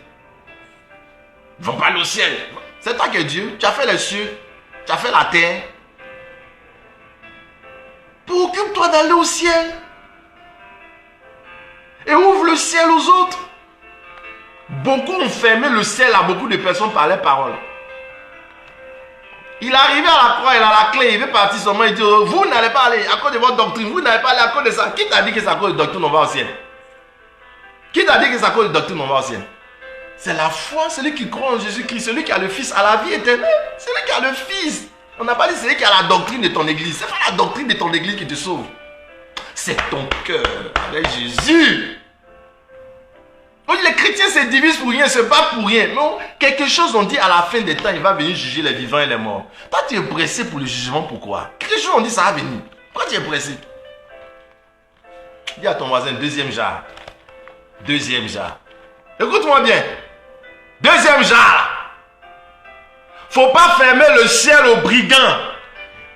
Ils vont pas aller au ciel. C'est toi qui es Dieu. Tu as fait les cieux. Tu as fait la terre. Occupe-toi d'aller au ciel. Et ouvre le ciel aux autres. Beaucoup ont fermé le ciel à beaucoup de personnes par les paroles. Il est arrivé à la croix, il a la clé, il veut partir seulement, il dit, vous n'allez pas aller à cause de votre doctrine, vous n'allez pas aller à cause de ça. Qui t'a dit que c'est à cause de doctrine on va au ciel? Qui t'a dit que c'est à cause de doctrine on va au ciel? C'est la foi, celui qui croit en Jésus-Christ, celui qui a le Fils à la vie éternelle, celui qui a le Fils. On n'a pas dit celui qui a la doctrine de ton église. C'est pas la doctrine de ton église qui te sauve. C'est ton cœur avec Jésus. Les chrétiens se divisent pour rien, se battent pour rien. Non, quelque chose on dit à la fin des temps, il va venir juger les vivants et les morts. Toi tu es pressé pour le jugement, pourquoi? Quelque chose on dit ça va venir. Pourquoi tu es pressé? Dis à ton voisin, deuxième jarre. Deuxième jarre. Écoute-moi bien. Deuxième jarre. Faut pas fermer le ciel aux brigands.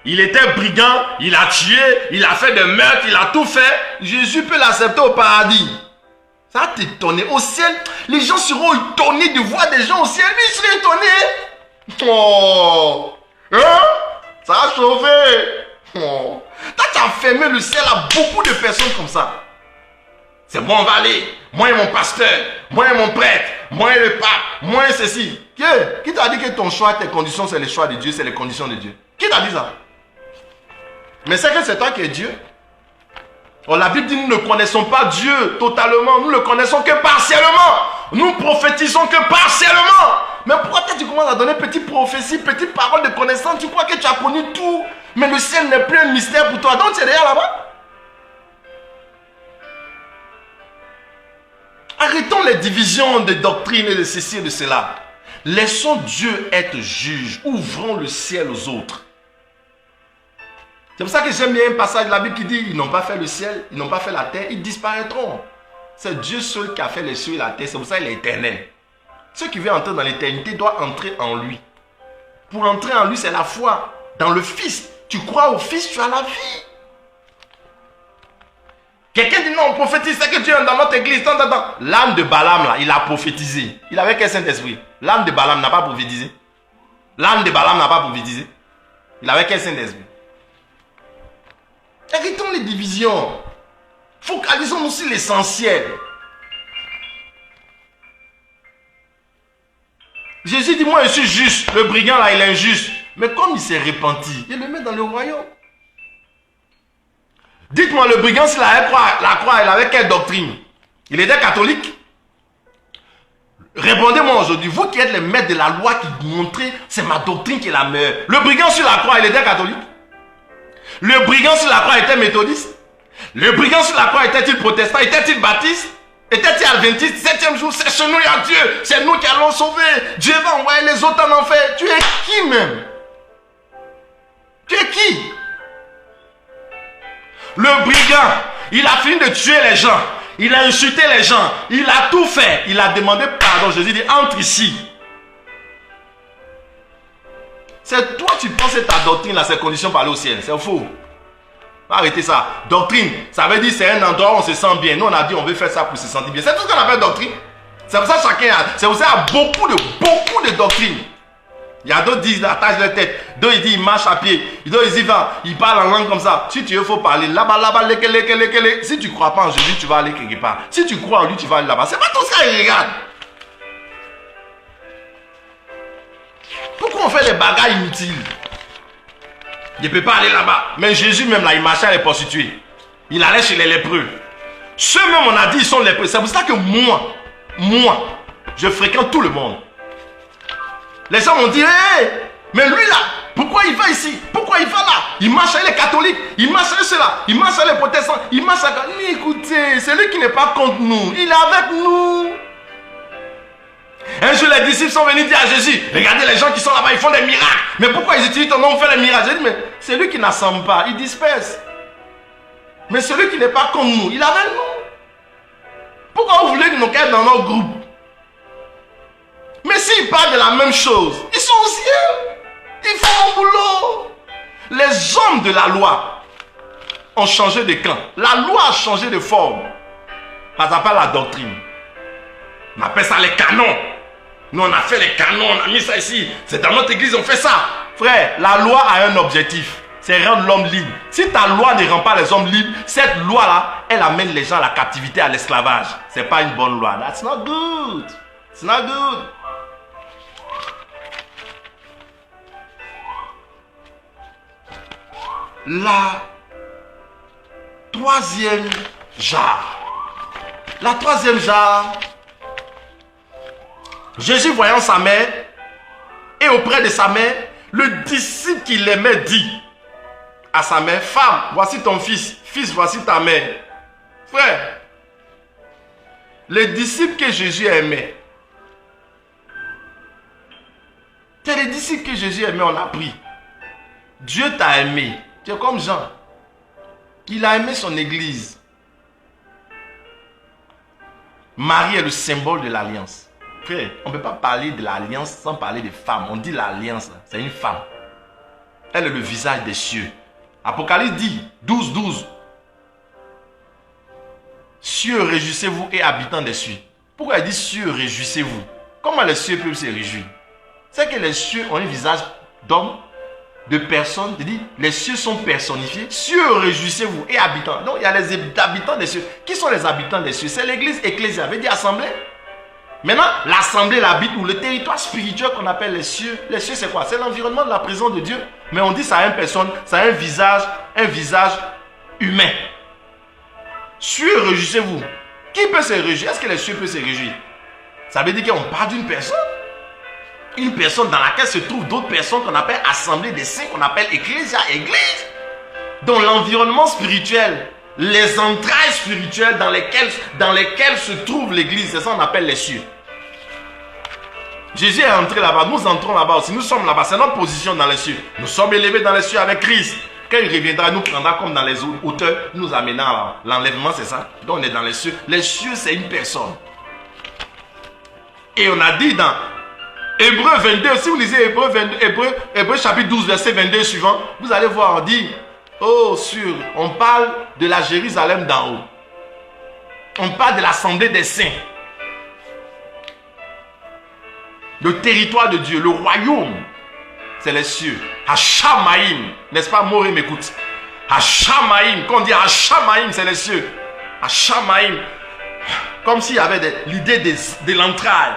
Il était brigand, il a tué, il a fait des meurtres, il a tout fait. Jésus peut l'accepter au paradis. Ça va t'étonner. Au ciel, les gens seront étonnés de voir des gens au ciel. Lui, il serait étonné. Oh! Hein? Ça va chauffer. Oh. Toi, tu as fermé le ciel à beaucoup de personnes comme ça. C'est bon, on va aller. Moi et mon pasteur, moi et mon prêtre, moi et le pape, moi et ceci. Qui t'a dit que ton choix, tes conditions, c'est les choix de Dieu, c'est les conditions de Dieu? Qui t'a dit ça? Mais c'est que c'est toi qui es Dieu. Oh, la Bible dit nous ne connaissons pas Dieu totalement, nous ne le connaissons que partiellement. Nous prophétisons que partiellement. Mais pourquoi tu commences à donner petites prophéties, petites paroles de connaissance? Tu crois que tu as connu tout, mais le ciel n'est plus un mystère pour toi. Donc tu es déjà là-bas. Arrêtons les divisions de doctrine et de ceci et de cela. Laissons Dieu être juge. Ouvrons le ciel aux autres. C'est pour ça que j'aime bien un passage de la Bible qui dit ils n'ont pas fait le ciel, ils n'ont pas fait la terre, ils disparaîtront. C'est Dieu seul qui a fait les cieux et la terre. C'est pour ça qu'il est éternel. Ceux qui veulent entrer dans l'éternité doivent entrer en lui. Pour entrer en lui, c'est la foi. Dans le Fils. Tu crois au Fils, tu as la vie. Quelqu'un dit non, on prophétise, c'est que Dieu est dans notre église. L'âme de Balaam, là, il a prophétisé. Il avait quel Saint-Esprit? L'âme de Balaam n'a pas prophétisé. L'âme de Balaam n'a pas prophétisé. Il avait quel Saint-Esprit? Arrêtons les divisions. Focalisons-nous sur l'essentiel. Jésus dit, moi je suis juste. Le brigand là, il est injuste. Mais comme il s'est repenti, il le met dans le royaume. Dites-moi, le brigand, s'il avait la croix, il avait quelle doctrine? Il était catholique? Répondez-moi aujourd'hui, vous qui êtes les maîtres de la loi qui montrez, c'est ma doctrine qui est la meilleure. Le brigand sur la croix, il était catholique? Le brigand sur la croix était méthodiste? Le brigand sur la croix était-il protestant? Était-il baptiste? Était-il adventiste? 7e jour, c'est chez nous, il y a Dieu. C'est nous qui allons sauver. Dieu va envoyer les autres en enfer. Tu es qui même? Tu es qui? Le brigand, il a fini de tuer les gens. Il a insulté les gens. Il a tout fait. Il a demandé pardon. Jésus dit, entre ici. C'est toi, tu penses que ta doctrine, là, ces conditions pour aller au ciel. C'est faux. Arrêtez ça. Doctrine, ça veut dire c'est un endroit où on se sent bien. Nous, on a dit on veut faire ça pour se sentir bien. C'est tout ce qu'on appelle doctrine. C'est pour ça que chacun a. C'est pour ça qu'il y a beaucoup de doctrines. Il y a d'autres qui disent attache leur tête. D'autres ils disent ils marchent à pied. D'autres ils disent ils parlent en langue comme ça. Si tu veux, il faut parler là-bas, Si tu ne crois pas en Jésus, tu vas aller quelque part. Si tu crois en lui, tu vas aller là-bas. C'est pas tout ça, il regarde. Pourquoi on fait des bagailles inutiles? Il ne peut pas aller là-bas. Mais Jésus même là, il marchait à les prostituées. Il allait chez les lépreux. Ceux-mêmes, on a dit, ils sont lépreux. C'est pour ça que moi, je fréquente tout le monde. Les gens m'ont dit, hey, mais lui là, pourquoi il va ici? Pourquoi il va là? Il marche avec les catholiques, il marche avec ceux-là, il marche avec les protestants, il marche avec... Mais écoutez, c'est lui qui n'est pas contre nous. Il est avec nous. Un jour, les disciples sont venus dire à Jésus, regardez les gens qui sont là-bas, ils font des miracles. Mais pourquoi ils utilisent ton nom pour faire des miracles? J'ai dit, mais c'est lui qui n'assemble pas, il disperse. Mais celui qui n'est pas comme nous, il est avec nous. Pourquoi vous voulez nous être dans notre groupe? Mais s'ils parlent de la même chose, ils sont au ciel. Ils font un boulot. Les hommes de la loi ont changé de camp. La loi a changé de forme. Ça s'appelle la doctrine. On appelle ça les canons. Nous, on a fait les canons, on a mis ça ici. C'est dans notre église, on fait ça. Frère, la loi a un objectif. C'est rendre l'homme libre. Si ta loi ne rend pas les hommes libres, cette loi-là, elle amène les gens à la captivité, à l'esclavage. Ce n'est pas une bonne loi. That's not good. It's not good. La troisième jarre. La troisième jarre. Jésus voyant sa mère et auprès de sa mère, le disciple qui l'aimait dit à sa mère, femme, voici ton fils, fils, voici ta mère. Frère, les disciples que Jésus aimait, c'est les disciples que Jésus aimait, on a pris. Dieu t'a aimé. Tu es comme Jean. Il a aimé son église. Marie est le symbole de l'alliance. Frère, on ne peut pas parler de l'alliance sans parler de femme. On dit l'alliance, c'est une femme. Elle est le visage des cieux. Apocalypse dit, 12, 12. Cieux, réjouissez-vous et habitants des cieux. Pourquoi il dit cieux, réjouissez-vous? Comment les cieux peuvent se réjouir? C'est que les cieux ont un visage d'homme. de personnes. Il dit, les cieux sont personnifiés. Cieux, réjouissez-vous. Et habitants. Donc, il y a les habitants des cieux. Qui sont les habitants des cieux? C'est l'église ecclésiale. Ça veut dire assemblée. Maintenant, l'assemblée, l'habite ou le territoire spirituel qu'on appelle les cieux. Les cieux, c'est quoi? C'est l'environnement de la présence de Dieu. Mais on dit ça a une personne, ça a un visage humain. Cieux, réjouissez-vous. Qui peut se réjouir? Est-ce que les cieux peuvent se réjouir? Ça veut dire qu'on parle d'une personne. Une personne dans laquelle se trouvent d'autres personnes qu'on appelle assemblée des saints, qu'on appelle ecclésia, église. Dans l'environnement spirituel, les entrailles spirituelles dans lesquelles se trouve l'église, c'est ça qu'on appelle les cieux. Jésus est entré là-bas, nous entrons là-bas aussi, nous sommes là-bas, c'est notre position dans les cieux. Nous sommes élevés dans les cieux avec Christ. Quand il reviendra, il nous prendra comme dans les hauteurs, nous amènera l'enlèvement, c'est ça. Donc on est dans les cieux. Les cieux, c'est une personne. Et on a dit dans Hébreux 22, si vous lisez Hébreux chapitre 12, verset 22 suivant, vous allez voir, on dit, oh sûr, on parle de la Jérusalem d'en haut. On parle de l'assemblée des saints. Le territoire de Dieu, le royaume, c'est les cieux. Hachamaïm, n'est-ce pas, Moré m'écoute. Hachamaïm, quand on dit Hachamaïm, c'est les cieux. Hachamaïm, comme s'il y avait l'idée de l'entraille.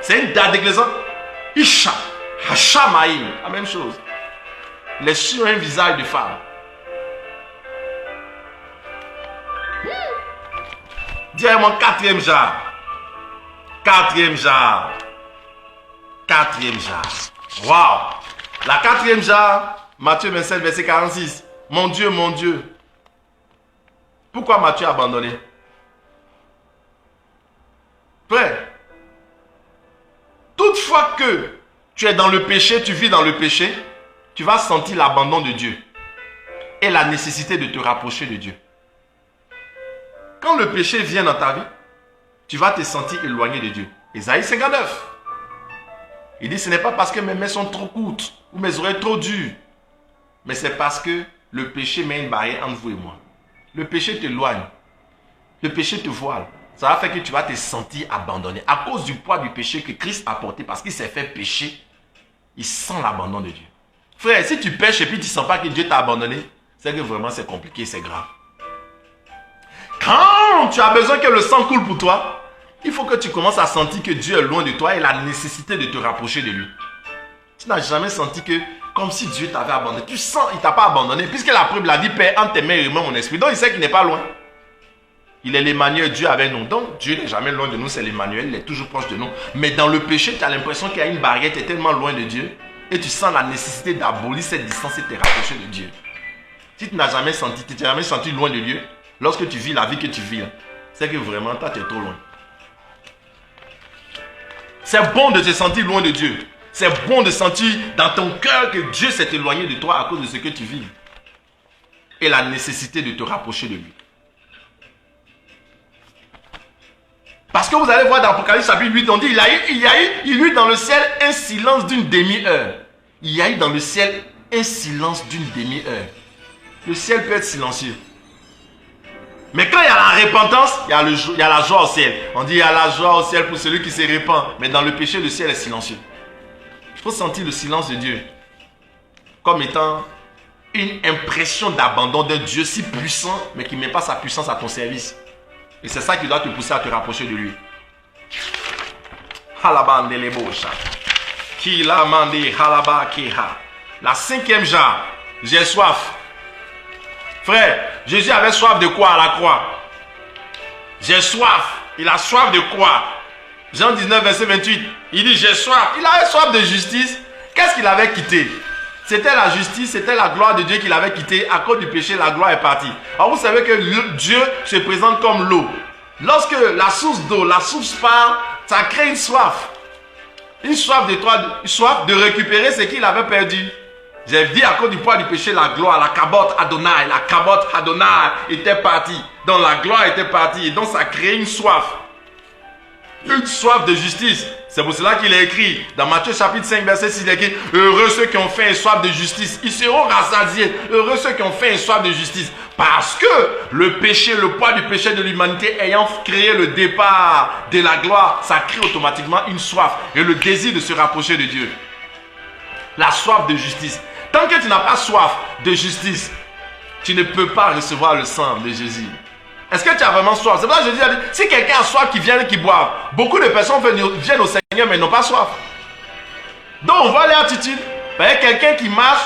C'est une date d'église. Isha, Hachamaïm, la même chose. Les cieux ont un visage de femme. Dis-moi, quatrième genre. Quatrième genre. Quatrième genre. Waouh! La quatrième genre, Matthieu 27, verset 46. Mon Dieu, pourquoi m'as-tu abandonné? Frère, toutefois que tu es dans le péché, tu vis dans le péché, tu vas sentir l'abandon de Dieu et la nécessité de te rapprocher de Dieu. Quand le péché vient dans ta vie, tu vas te sentir éloigné de Dieu. Ésaïe 59. Il dit, ce n'est pas parce que mes mains sont trop courtes ou mes oreilles trop dures, mais c'est parce que le péché met une barrière entre vous et moi. Le péché t'éloigne. Le péché te voile. Ça va faire que tu vas te sentir abandonné. À cause du poids du péché que Christ a porté, parce qu'il s'est fait pécher, il sent l'abandon de Dieu. Frère, si tu pêches et puis tu ne sens pas que Dieu t'a abandonné, c'est que vraiment c'est compliqué, c'est grave. Quand tu as besoin que le sang coule pour toi, il faut que tu commences à sentir que Dieu est loin de toi et la nécessité de te rapprocher de lui. Tu n'as jamais senti que, comme si Dieu t'avait abandonné. Tu sens qu'il ne t'a pas abandonné, puisque la preuve l'a dit, Père, entre tes mains et moi mon esprit. Donc il sait qu'il n'est pas loin. Il est l'Emmanuel, Dieu avec nous. Donc Dieu n'est jamais loin de nous, c'est l'Emmanuel, il est toujours proche de nous. Mais dans le péché, tu as l'impression qu'il y a une barrière, tu es tellement loin de Dieu. Et tu sens la nécessité d'abolir cette distance et de te rapprocher de Dieu. Si tu n'as jamais senti, tu n'as jamais senti loin de Dieu, lorsque tu vis la vie que tu vis, c'est que vraiment, toi, tu es trop loin. C'est bon de te sentir loin de Dieu. C'est bon de sentir dans ton cœur que Dieu s'est éloigné de toi à cause de ce que tu vis. Et la nécessité de te rapprocher de lui. Parce que vous allez voir dans Apocalypse chapitre 8, on dit, il y a eu dans le ciel un silence d'une demi-heure. Il y a eu dans le ciel un silence d'une demi-heure. Le ciel peut être silencieux. Mais quand il y a la repentance, il y a la joie au ciel. On dit il y a la joie au ciel pour celui qui se répand. Mais dans le péché, le ciel est silencieux. Il faut sentir le silence de Dieu comme étant une impression d'abandon d'un Dieu si puissant, mais qui ne met pas sa puissance à ton service. Et c'est ça qui doit te pousser à te rapprocher de lui. La cinquième genre, j'ai soif. Frère, Jésus avait soif de quoi à la croix? J'ai soif. Il a soif de quoi? Jean 19, verset 28. Il dit, j'ai soif. Il avait soif de justice. Qu'est-ce qu'il avait quitté? C'était la justice, c'était la gloire de Dieu qu'il avait quitté. À cause du péché, la gloire est partie. Alors vous savez que Dieu se présente comme l'eau. Lorsque la source d'eau, la source part, ça crée une soif. Une soif de toi, une soif de récupérer ce qu'il avait perdu. J'ai dit à cause du poids du péché, la gloire, la cabote Adonai était partie. Donc la gloire était partie. Et donc ça crée une soif. Une soif de justice. C'est pour cela qu'il est écrit dans Matthieu chapitre 5 verset 6, il est écrit, heureux ceux qui ont faim et soif de justice, ils seront rassasiés. Heureux ceux qui ont faim et soif de justice. Parce que le péché, le poids du péché de l'humanité ayant créé le départ de la gloire, ça crée automatiquement une soif et le désir de se rapprocher de Dieu. La soif de justice. Tant que tu n'as pas soif de justice, tu ne peux pas recevoir le sang de Jésus. Est-ce que tu as vraiment soif? C'est pour ça que Jésus a dit, si quelqu'un a soif, qu'il vienne et qu'il boive. Beaucoup de personnes viennent au Seigneur, mais n'ont pas soif. Donc on voit l'attitude. Il y a quelqu'un qui marche,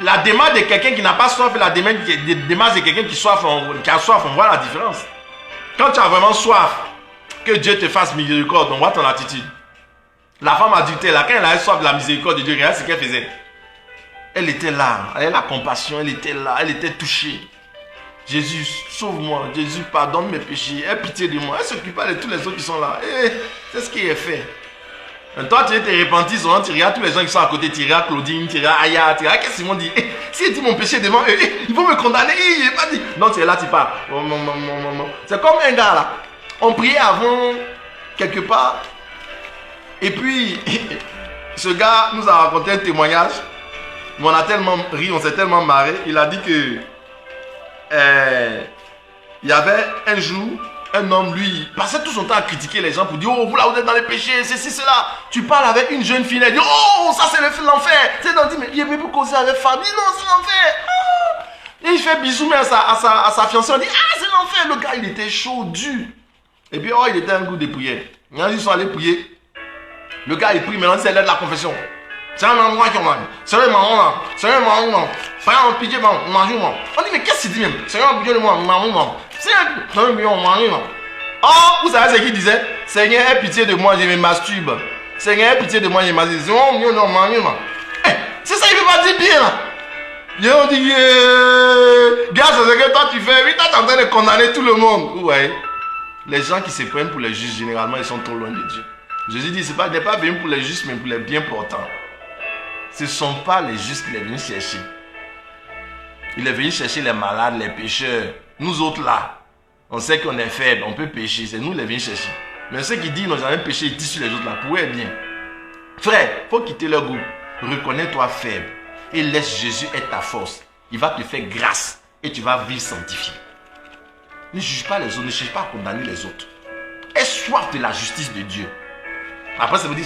la démarche de quelqu'un qui n'a pas soif et la démarche de quelqu'un qui a soif, on voit la différence. Quand tu as vraiment soif, que Dieu te fasse miséricorde, on voit ton attitude. La femme adultère, là, quand elle avait soif de la miséricorde de Dieu, regarde ce qu'elle faisait. Elle était là, elle avait la compassion, elle était là, elle était touchée. Jésus, sauve-moi, Jésus, pardonne mes péchés, aie pitié de moi. Elle ne s'occupe pas de tous les autres qui sont là. C'est ce qui est fait. Et toi, tu te repentis, souvent, tu regardes tous les gens qui sont à côté, tu regardes Claudine, tu regardes Aya, tu regardes, qu'est-ce qu'ils m'ont dit? Si il dit mon péché devant eux, ils vont me condamner. Il n'est pas dit. Non, tu es là, tu parles. C'est comme un gars là. On priait avant, quelque part. Et puis, ce gars nous a raconté un témoignage. Mais on a tellement ri, on s'est tellement marré. Il a dit que il y avait un jour, un homme, lui, il passait tout son temps à critiquer les gens pour dire, oh, vous là, vous êtes dans les péchés, ceci, cela. Tu parles avec une jeune fille, elle dit, oh, ça c'est l'enfer. Tu sais, on dit, mais il veut plus causer avec famille, non, c'est l'enfer. Ah. Et il fait bisous, mais à sa fiancée, on dit, ah, c'est l'enfer. Le gars, il était chaud, dur. Et puis, oh, il était un goût de prière. Ils sont allés prier. Le gars, il prie, maintenant, c'est l'aide de la confession. C'est un endroit qui mange. C'est un marron, c'est un marron. Frère, on pitié, on mange. On dit, mais qu'est-ce qu'il dit même? C'est un pitié de moi, marron. C'est un million, on mange. Oh, vous savez ce qu'il disait? Seigneur, aie pitié de moi, je me masturbe. Seigneur, aie pitié de moi, je me masturbe. C'est un million, on mange. C'est ça, il ne veut pas dire bien là. On dit, gars, c'est ce que toi tu fais. Oui, toi, tu es en train de condamner tout le monde. Ouais. Les gens qui se prennent pour les justes, généralement, ils sont trop loin de Dieu. Jésus dit, il n'est pas venu pour les justes, mais pour les bien portants. Ce ne sont pas les justes qu'il est venu chercher. Il est venu chercher les malades, les pécheurs. Nous autres là, on sait qu'on est faible, on peut pécher. C'est nous qui est venu chercher. Mais ceux qui disent qu'ils n'ont jamais péché, ils disent sur les autres là, pour eux bien. Frère, il faut quitter leur groupe. Reconnais-toi faible. Et laisse Jésus être ta force. Il va te faire grâce. Et tu vas vivre sanctifié. Ne juge pas les autres, ne cherche pas à condamner les autres. Aie soif de la justice de Dieu. Après, ça vous dit,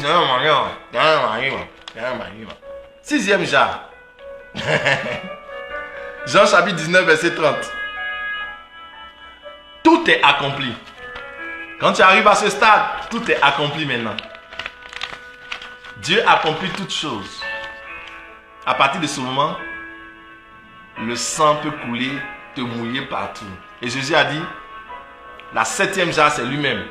sixième genre. Jean chapitre 19, verset 30. Tout est accompli. Quand tu arrives à ce stade, tout est accompli maintenant. Dieu accomplit toutes choses. À partir de ce moment, le sang peut couler, te mouiller partout. Et Jésus a dit, la septième jarre, c'est lui-même.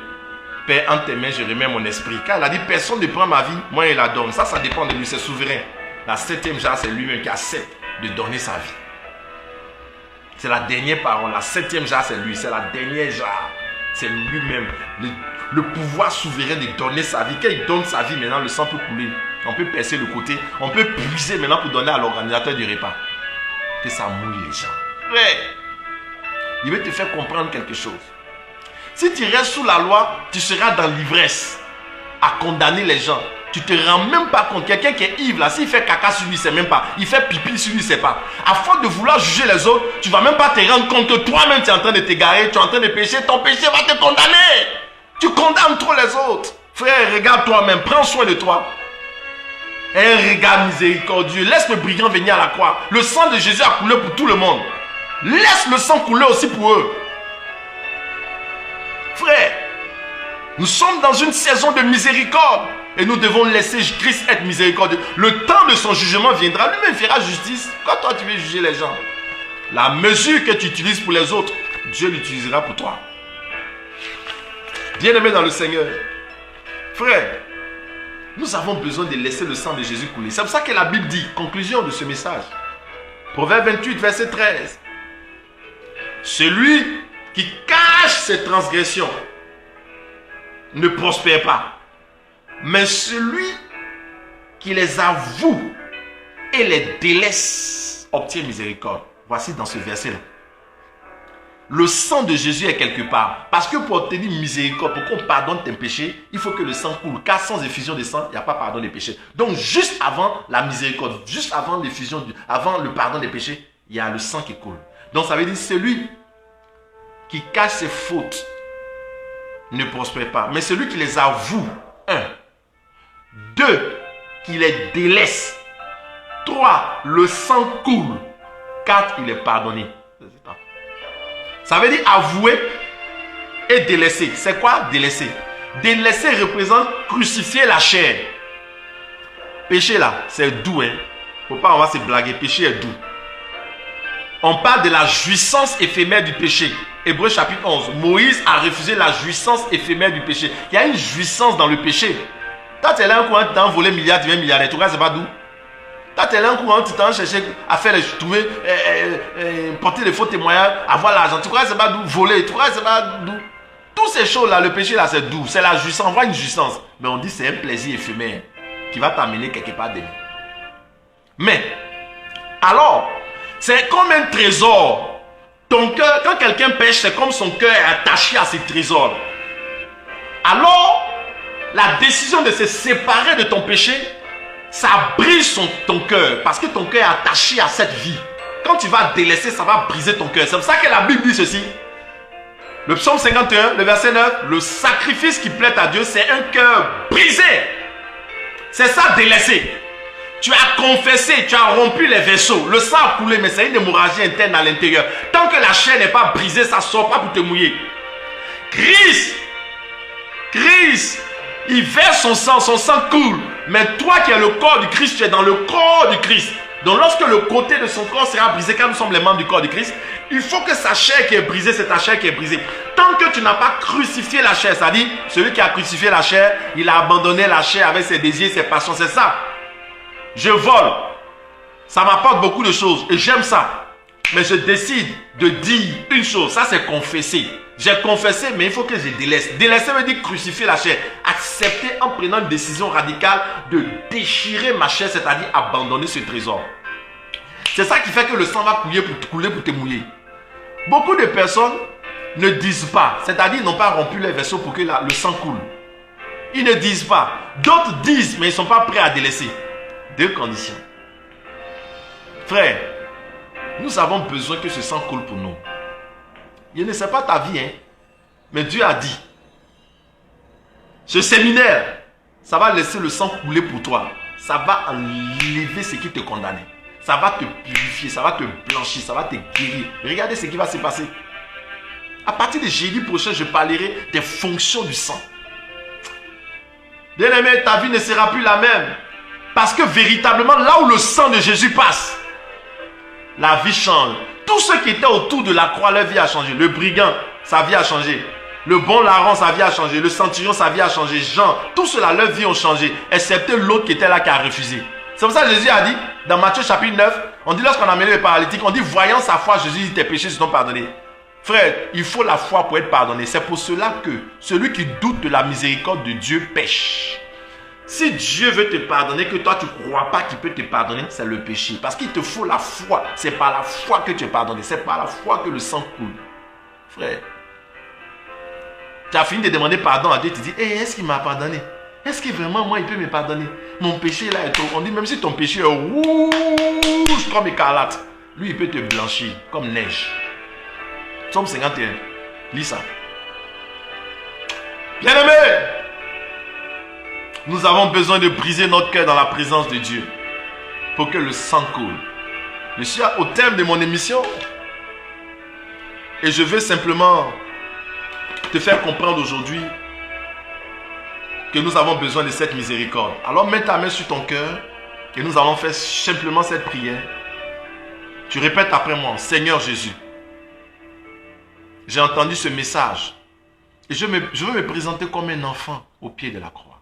Père, entre tes mains, je remets mon esprit. Car il a dit, personne ne prend ma vie, moi il la donne. Ça dépend de lui, c'est souverain. La septième jarre, c'est lui-même qui accepte de donner sa vie. C'est la dernière parole. La septième jarre, c'est lui. C'est la dernière jarre. C'est lui-même. Le pouvoir souverain de donner sa vie. Quand il donne sa vie, maintenant, le sang peut couler. On peut percer le côté. On peut puiser maintenant pour donner à l'organisateur du repas. Que ça mouille les gens. Ouais. Il veut te faire comprendre quelque chose. Si tu restes sous la loi, tu seras dans l'ivresse. À condamner les gens. Tu ne te rends même pas compte. Quelqu'un qui est ivre, là, s'il fait caca sur lui, il ne sait même pas. Il fait pipi sur lui, il ne sait pas. À force de vouloir juger les autres, tu ne vas même pas te rendre compte que toi-même, tu es en train de t'égarer, tu es en train de pécher. Ton péché va te condamner. Tu condamnes trop les autres. Frère, regarde toi-même. Prends soin de toi. Un regard miséricordieux. Laisse le brigand venir à la croix. Le sang de Jésus a coulé pour tout le monde. Laisse le sang couler aussi pour eux. Frère, nous sommes dans une saison de miséricorde. Et nous devons laisser Christ être miséricordieux. Le temps de son jugement viendra. Lui-même fera justice. Quand toi tu veux juger les gens, la mesure que tu utilises pour les autres, Dieu l'utilisera pour toi. Bien-aimé dans le Seigneur, frère, nous avons besoin de laisser le sang de Jésus couler. C'est pour ça que la Bible dit, conclusion de ce message, Proverbe 28, verset 13. Celui qui cache ses transgressions ne prospère pas. Mais celui qui les avoue et les délaisse obtient miséricorde. Voici dans ce verset-là. Le sang de Jésus est quelque part. Parce que pour obtenir miséricorde, pour qu'on pardonne tes péchés, il faut que le sang coule. Car sans effusion de sang, il n'y a pas pardon des péchés. Donc juste avant la miséricorde, juste avant l'effusion, avant le pardon des péchés, il y a le sang qui coule. Donc ça veut dire celui qui cache ses fautes ne prospère pas. Mais celui qui les avoue, 1. 2, qui les délaisse, 3. Le sang coule. 4. Il est pardonné. Ça veut dire avouer et délaisser. C'est quoi délaisser? Délaisser représente crucifier la chair. Péché là, c'est doux. Faut pas, on va se blaguer. Péché est doux. On parle de la jouissance éphémère du péché. Hébreux chapitre 11. Moïse a refusé la jouissance éphémère du péché. Il y a une jouissance dans le péché. Quand tu es là un courant, tu t'as volé milliard, tu viens milliardaire. Tu vois, c'est pas doux. Quand tu es là un courant, tu t'en cherché à faire les trouver, porter des faux témoignages, avoir l'argent. Tu crois que c'est pas doux? Voler. Tu crois que c'est pas doux? Toutes ces choses-là, le péché là, c'est doux. C'est la jouissance. On voit une jouissance. Mais on dit c'est un plaisir éphémère qui va t'amener quelque part demain. Mais, alors, c'est comme un trésor. Ton cœur, quand quelqu'un pêche, c'est comme son cœur est attaché à ses trésors. Alors, la décision de se séparer de ton péché, ça brise ton cœur. Parce que ton cœur est attaché à cette vie. Quand tu vas délaisser, ça va briser ton cœur. C'est pour ça que la Bible dit ceci. Le psaume 51, le verset 9. Le sacrifice qui plaît à Dieu, c'est un cœur brisé. C'est ça, délaisser. Tu as confessé, tu as rompu les vaisseaux. Le sang a coulé, mais c'est une hémorragie interne à l'intérieur. Tant que la chair n'est pas brisée, ça ne sort pas pour te mouiller. Christ, il verse son sang coule. Mais toi qui es le corps du Christ, tu es dans le corps du Christ. Donc lorsque le côté de son corps sera brisé, quand nous sommes les membres du corps du Christ, il faut que sa chair qui est brisée, c'est ta chair qui est brisée. Tant que tu n'as pas crucifié la chair, c'est-à-dire celui qui a crucifié la chair, il a abandonné la chair avec ses désirs, ses passions, c'est ça. Je vole, ça m'apporte beaucoup de choses et j'aime ça. Mais je décide de dire une chose, ça c'est confesser. J'ai confessé, mais il faut que je délaisse. Délaisser veut dire crucifier la chair. Accepter en prenant une décision radicale de déchirer ma chair, c'est-à-dire abandonner ce trésor. C'est ça qui fait que le sang va couler pour te mouiller. Beaucoup de personnes ne disent pas, c'est-à-dire ils n'ont pas rompu les vaisseaux pour que le sang coule. Ils ne disent pas. D'autres disent, mais ils ne sont pas prêts à délaisser. Deux conditions. Frère, nous avons besoin que ce sang coule pour nous. Je ne sais pas ta vie, mais Dieu a dit, ce séminaire, ça va laisser le sang couler pour toi. Ça va enlever ce qui te condamnait. Ça va te purifier, ça va te blanchir, ça va te guérir. Regardez ce qui va se passer. À partir de jeudi prochain, je parlerai des fonctions du sang. Bien-aimé, ta vie ne sera plus la même. Parce que véritablement, là où le sang de Jésus passe, la vie change. Tous ceux qui étaient autour de la croix, leur vie a changé. Le brigand, sa vie a changé. Le bon larron, sa vie a changé. Le centurion, sa vie a changé. Jean, tout cela, leur vie ont changé. Excepté l'autre qui était là, qui a refusé. C'est pour ça que Jésus a dit, dans Matthieu chapitre 9, on dit lorsqu'on a amené le paralytique, on dit, voyant sa foi, Jésus dit, tes péchés sont pardonnés. Frère, il faut la foi pour être pardonné. C'est pour cela que celui qui doute de la miséricorde de Dieu pêche. Si Dieu veut te pardonner, que toi tu ne crois pas qu'il peut te pardonner, c'est le péché. Parce qu'il te faut la foi. C'est par la foi que tu es pardonné. C'est par la foi que le sang coule. Frère, tu as fini de demander pardon à Dieu. Tu dis, est-ce qu'il m'a pardonné? Est-ce que vraiment moi il peut me pardonner? Mon péché là est trop. On dit même si ton péché est rouge comme écarlate, lui il peut te blanchir comme neige. Psaume 51. Lis ça. Bien-aimé, nous avons besoin de briser notre cœur dans la présence de Dieu pour que le sang coule. Je suis au terme de mon émission et je veux simplement te faire comprendre aujourd'hui que nous avons besoin de cette miséricorde. Alors mets ta main sur ton cœur et nous allons faire simplement cette prière. Tu répètes après moi, Seigneur Jésus, j'ai entendu ce message et je veux me présenter comme un enfant au pied de la croix.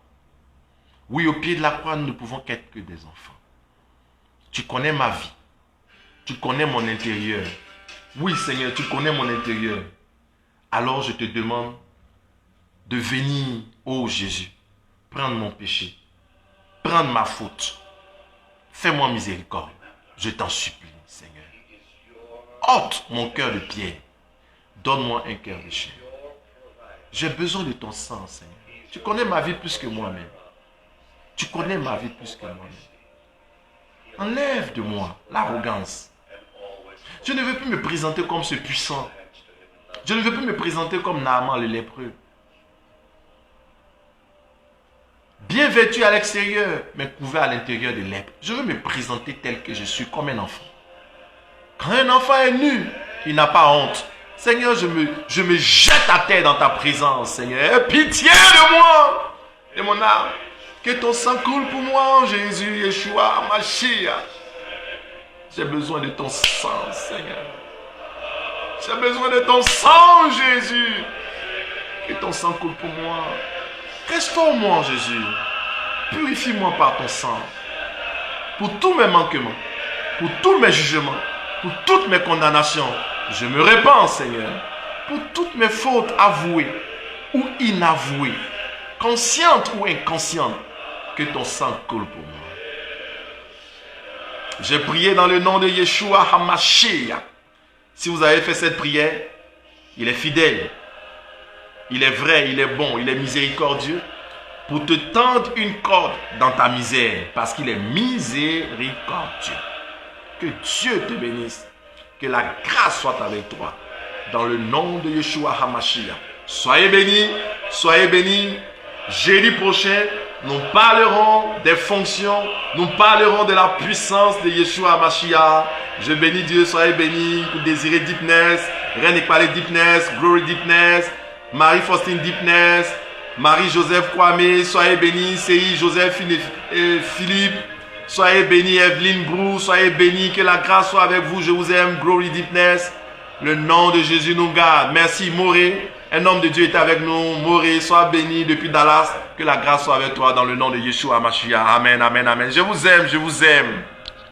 Oui, au pied de la croix, nous ne pouvons qu'être que des enfants. Tu connais ma vie. Tu connais mon intérieur. Oui, Seigneur, tu connais mon intérieur. Alors je te demande de venir, ô Jésus, prendre mon péché, prendre ma faute. Fais-moi miséricorde. Je t'en supplie, Seigneur. Ôte mon cœur de pierre. Donne-moi un cœur de chair. J'ai besoin de ton sang, Seigneur. Tu connais ma vie plus que moi-même. Tu connais ma vie plus que moi-même. Enlève de moi l'arrogance. Je ne veux plus me présenter comme ce puissant. Je ne veux plus me présenter comme Naaman le lépreux. bien vêtu à l'extérieur, mais couvert à l'intérieur de lèpre. Je veux me présenter tel que je suis, comme un enfant. Quand un enfant est nu, il n'a pas honte. Seigneur, je me jette à terre dans ta présence, Seigneur. Aie pitié de moi, de mon âme. Que ton sang coule pour moi, Jésus, Yeshua, Mashiach. J'ai besoin de ton sang, Seigneur. J'ai besoin de ton sang, Jésus. Que ton sang coule pour moi. Restaure-moi, Jésus. Purifie-moi par ton sang. Pour tous mes manquements, pour tous mes jugements, pour toutes mes condamnations, je me répands, Seigneur. Pour toutes mes fautes avouées ou inavouées, conscientes ou inconscientes, que ton sang coule pour moi. J'ai prié dans le nom de Yeshua HaMashiach. Si vous avez fait cette prière, il est fidèle, il est vrai, il est bon, il est miséricordieux pour te tendre une corde dans ta misère parce qu'il est miséricordieux. Que Dieu te bénisse, que la grâce soit avec toi dans le nom de Yeshua HaMashiach. Soyez bénis. Jeudi prochain, nous parlerons des fonctions, nous parlerons de la puissance de Yeshua HaMashiach. Je bénis Dieu, soyez bénis. Pour Désiré Deepness, Reine Ekpalé Deepness, Glory Deepness, Marie-Faustine Deepness, Marie-Joseph Kwame, soyez bénis. Sei Joseph Philippe, soyez bénis. Evelyne Brou, soyez bénis. Que la grâce soit avec vous, je vous aime. Glory Deepness, le nom de Jésus nous garde. Merci Moré. Un homme de Dieu est avec nous. Moré, sois béni depuis Dallas. Que la grâce soit avec toi dans le nom de Yeshua HaMashiach. Amen, amen, amen. Je vous aime, je vous aime.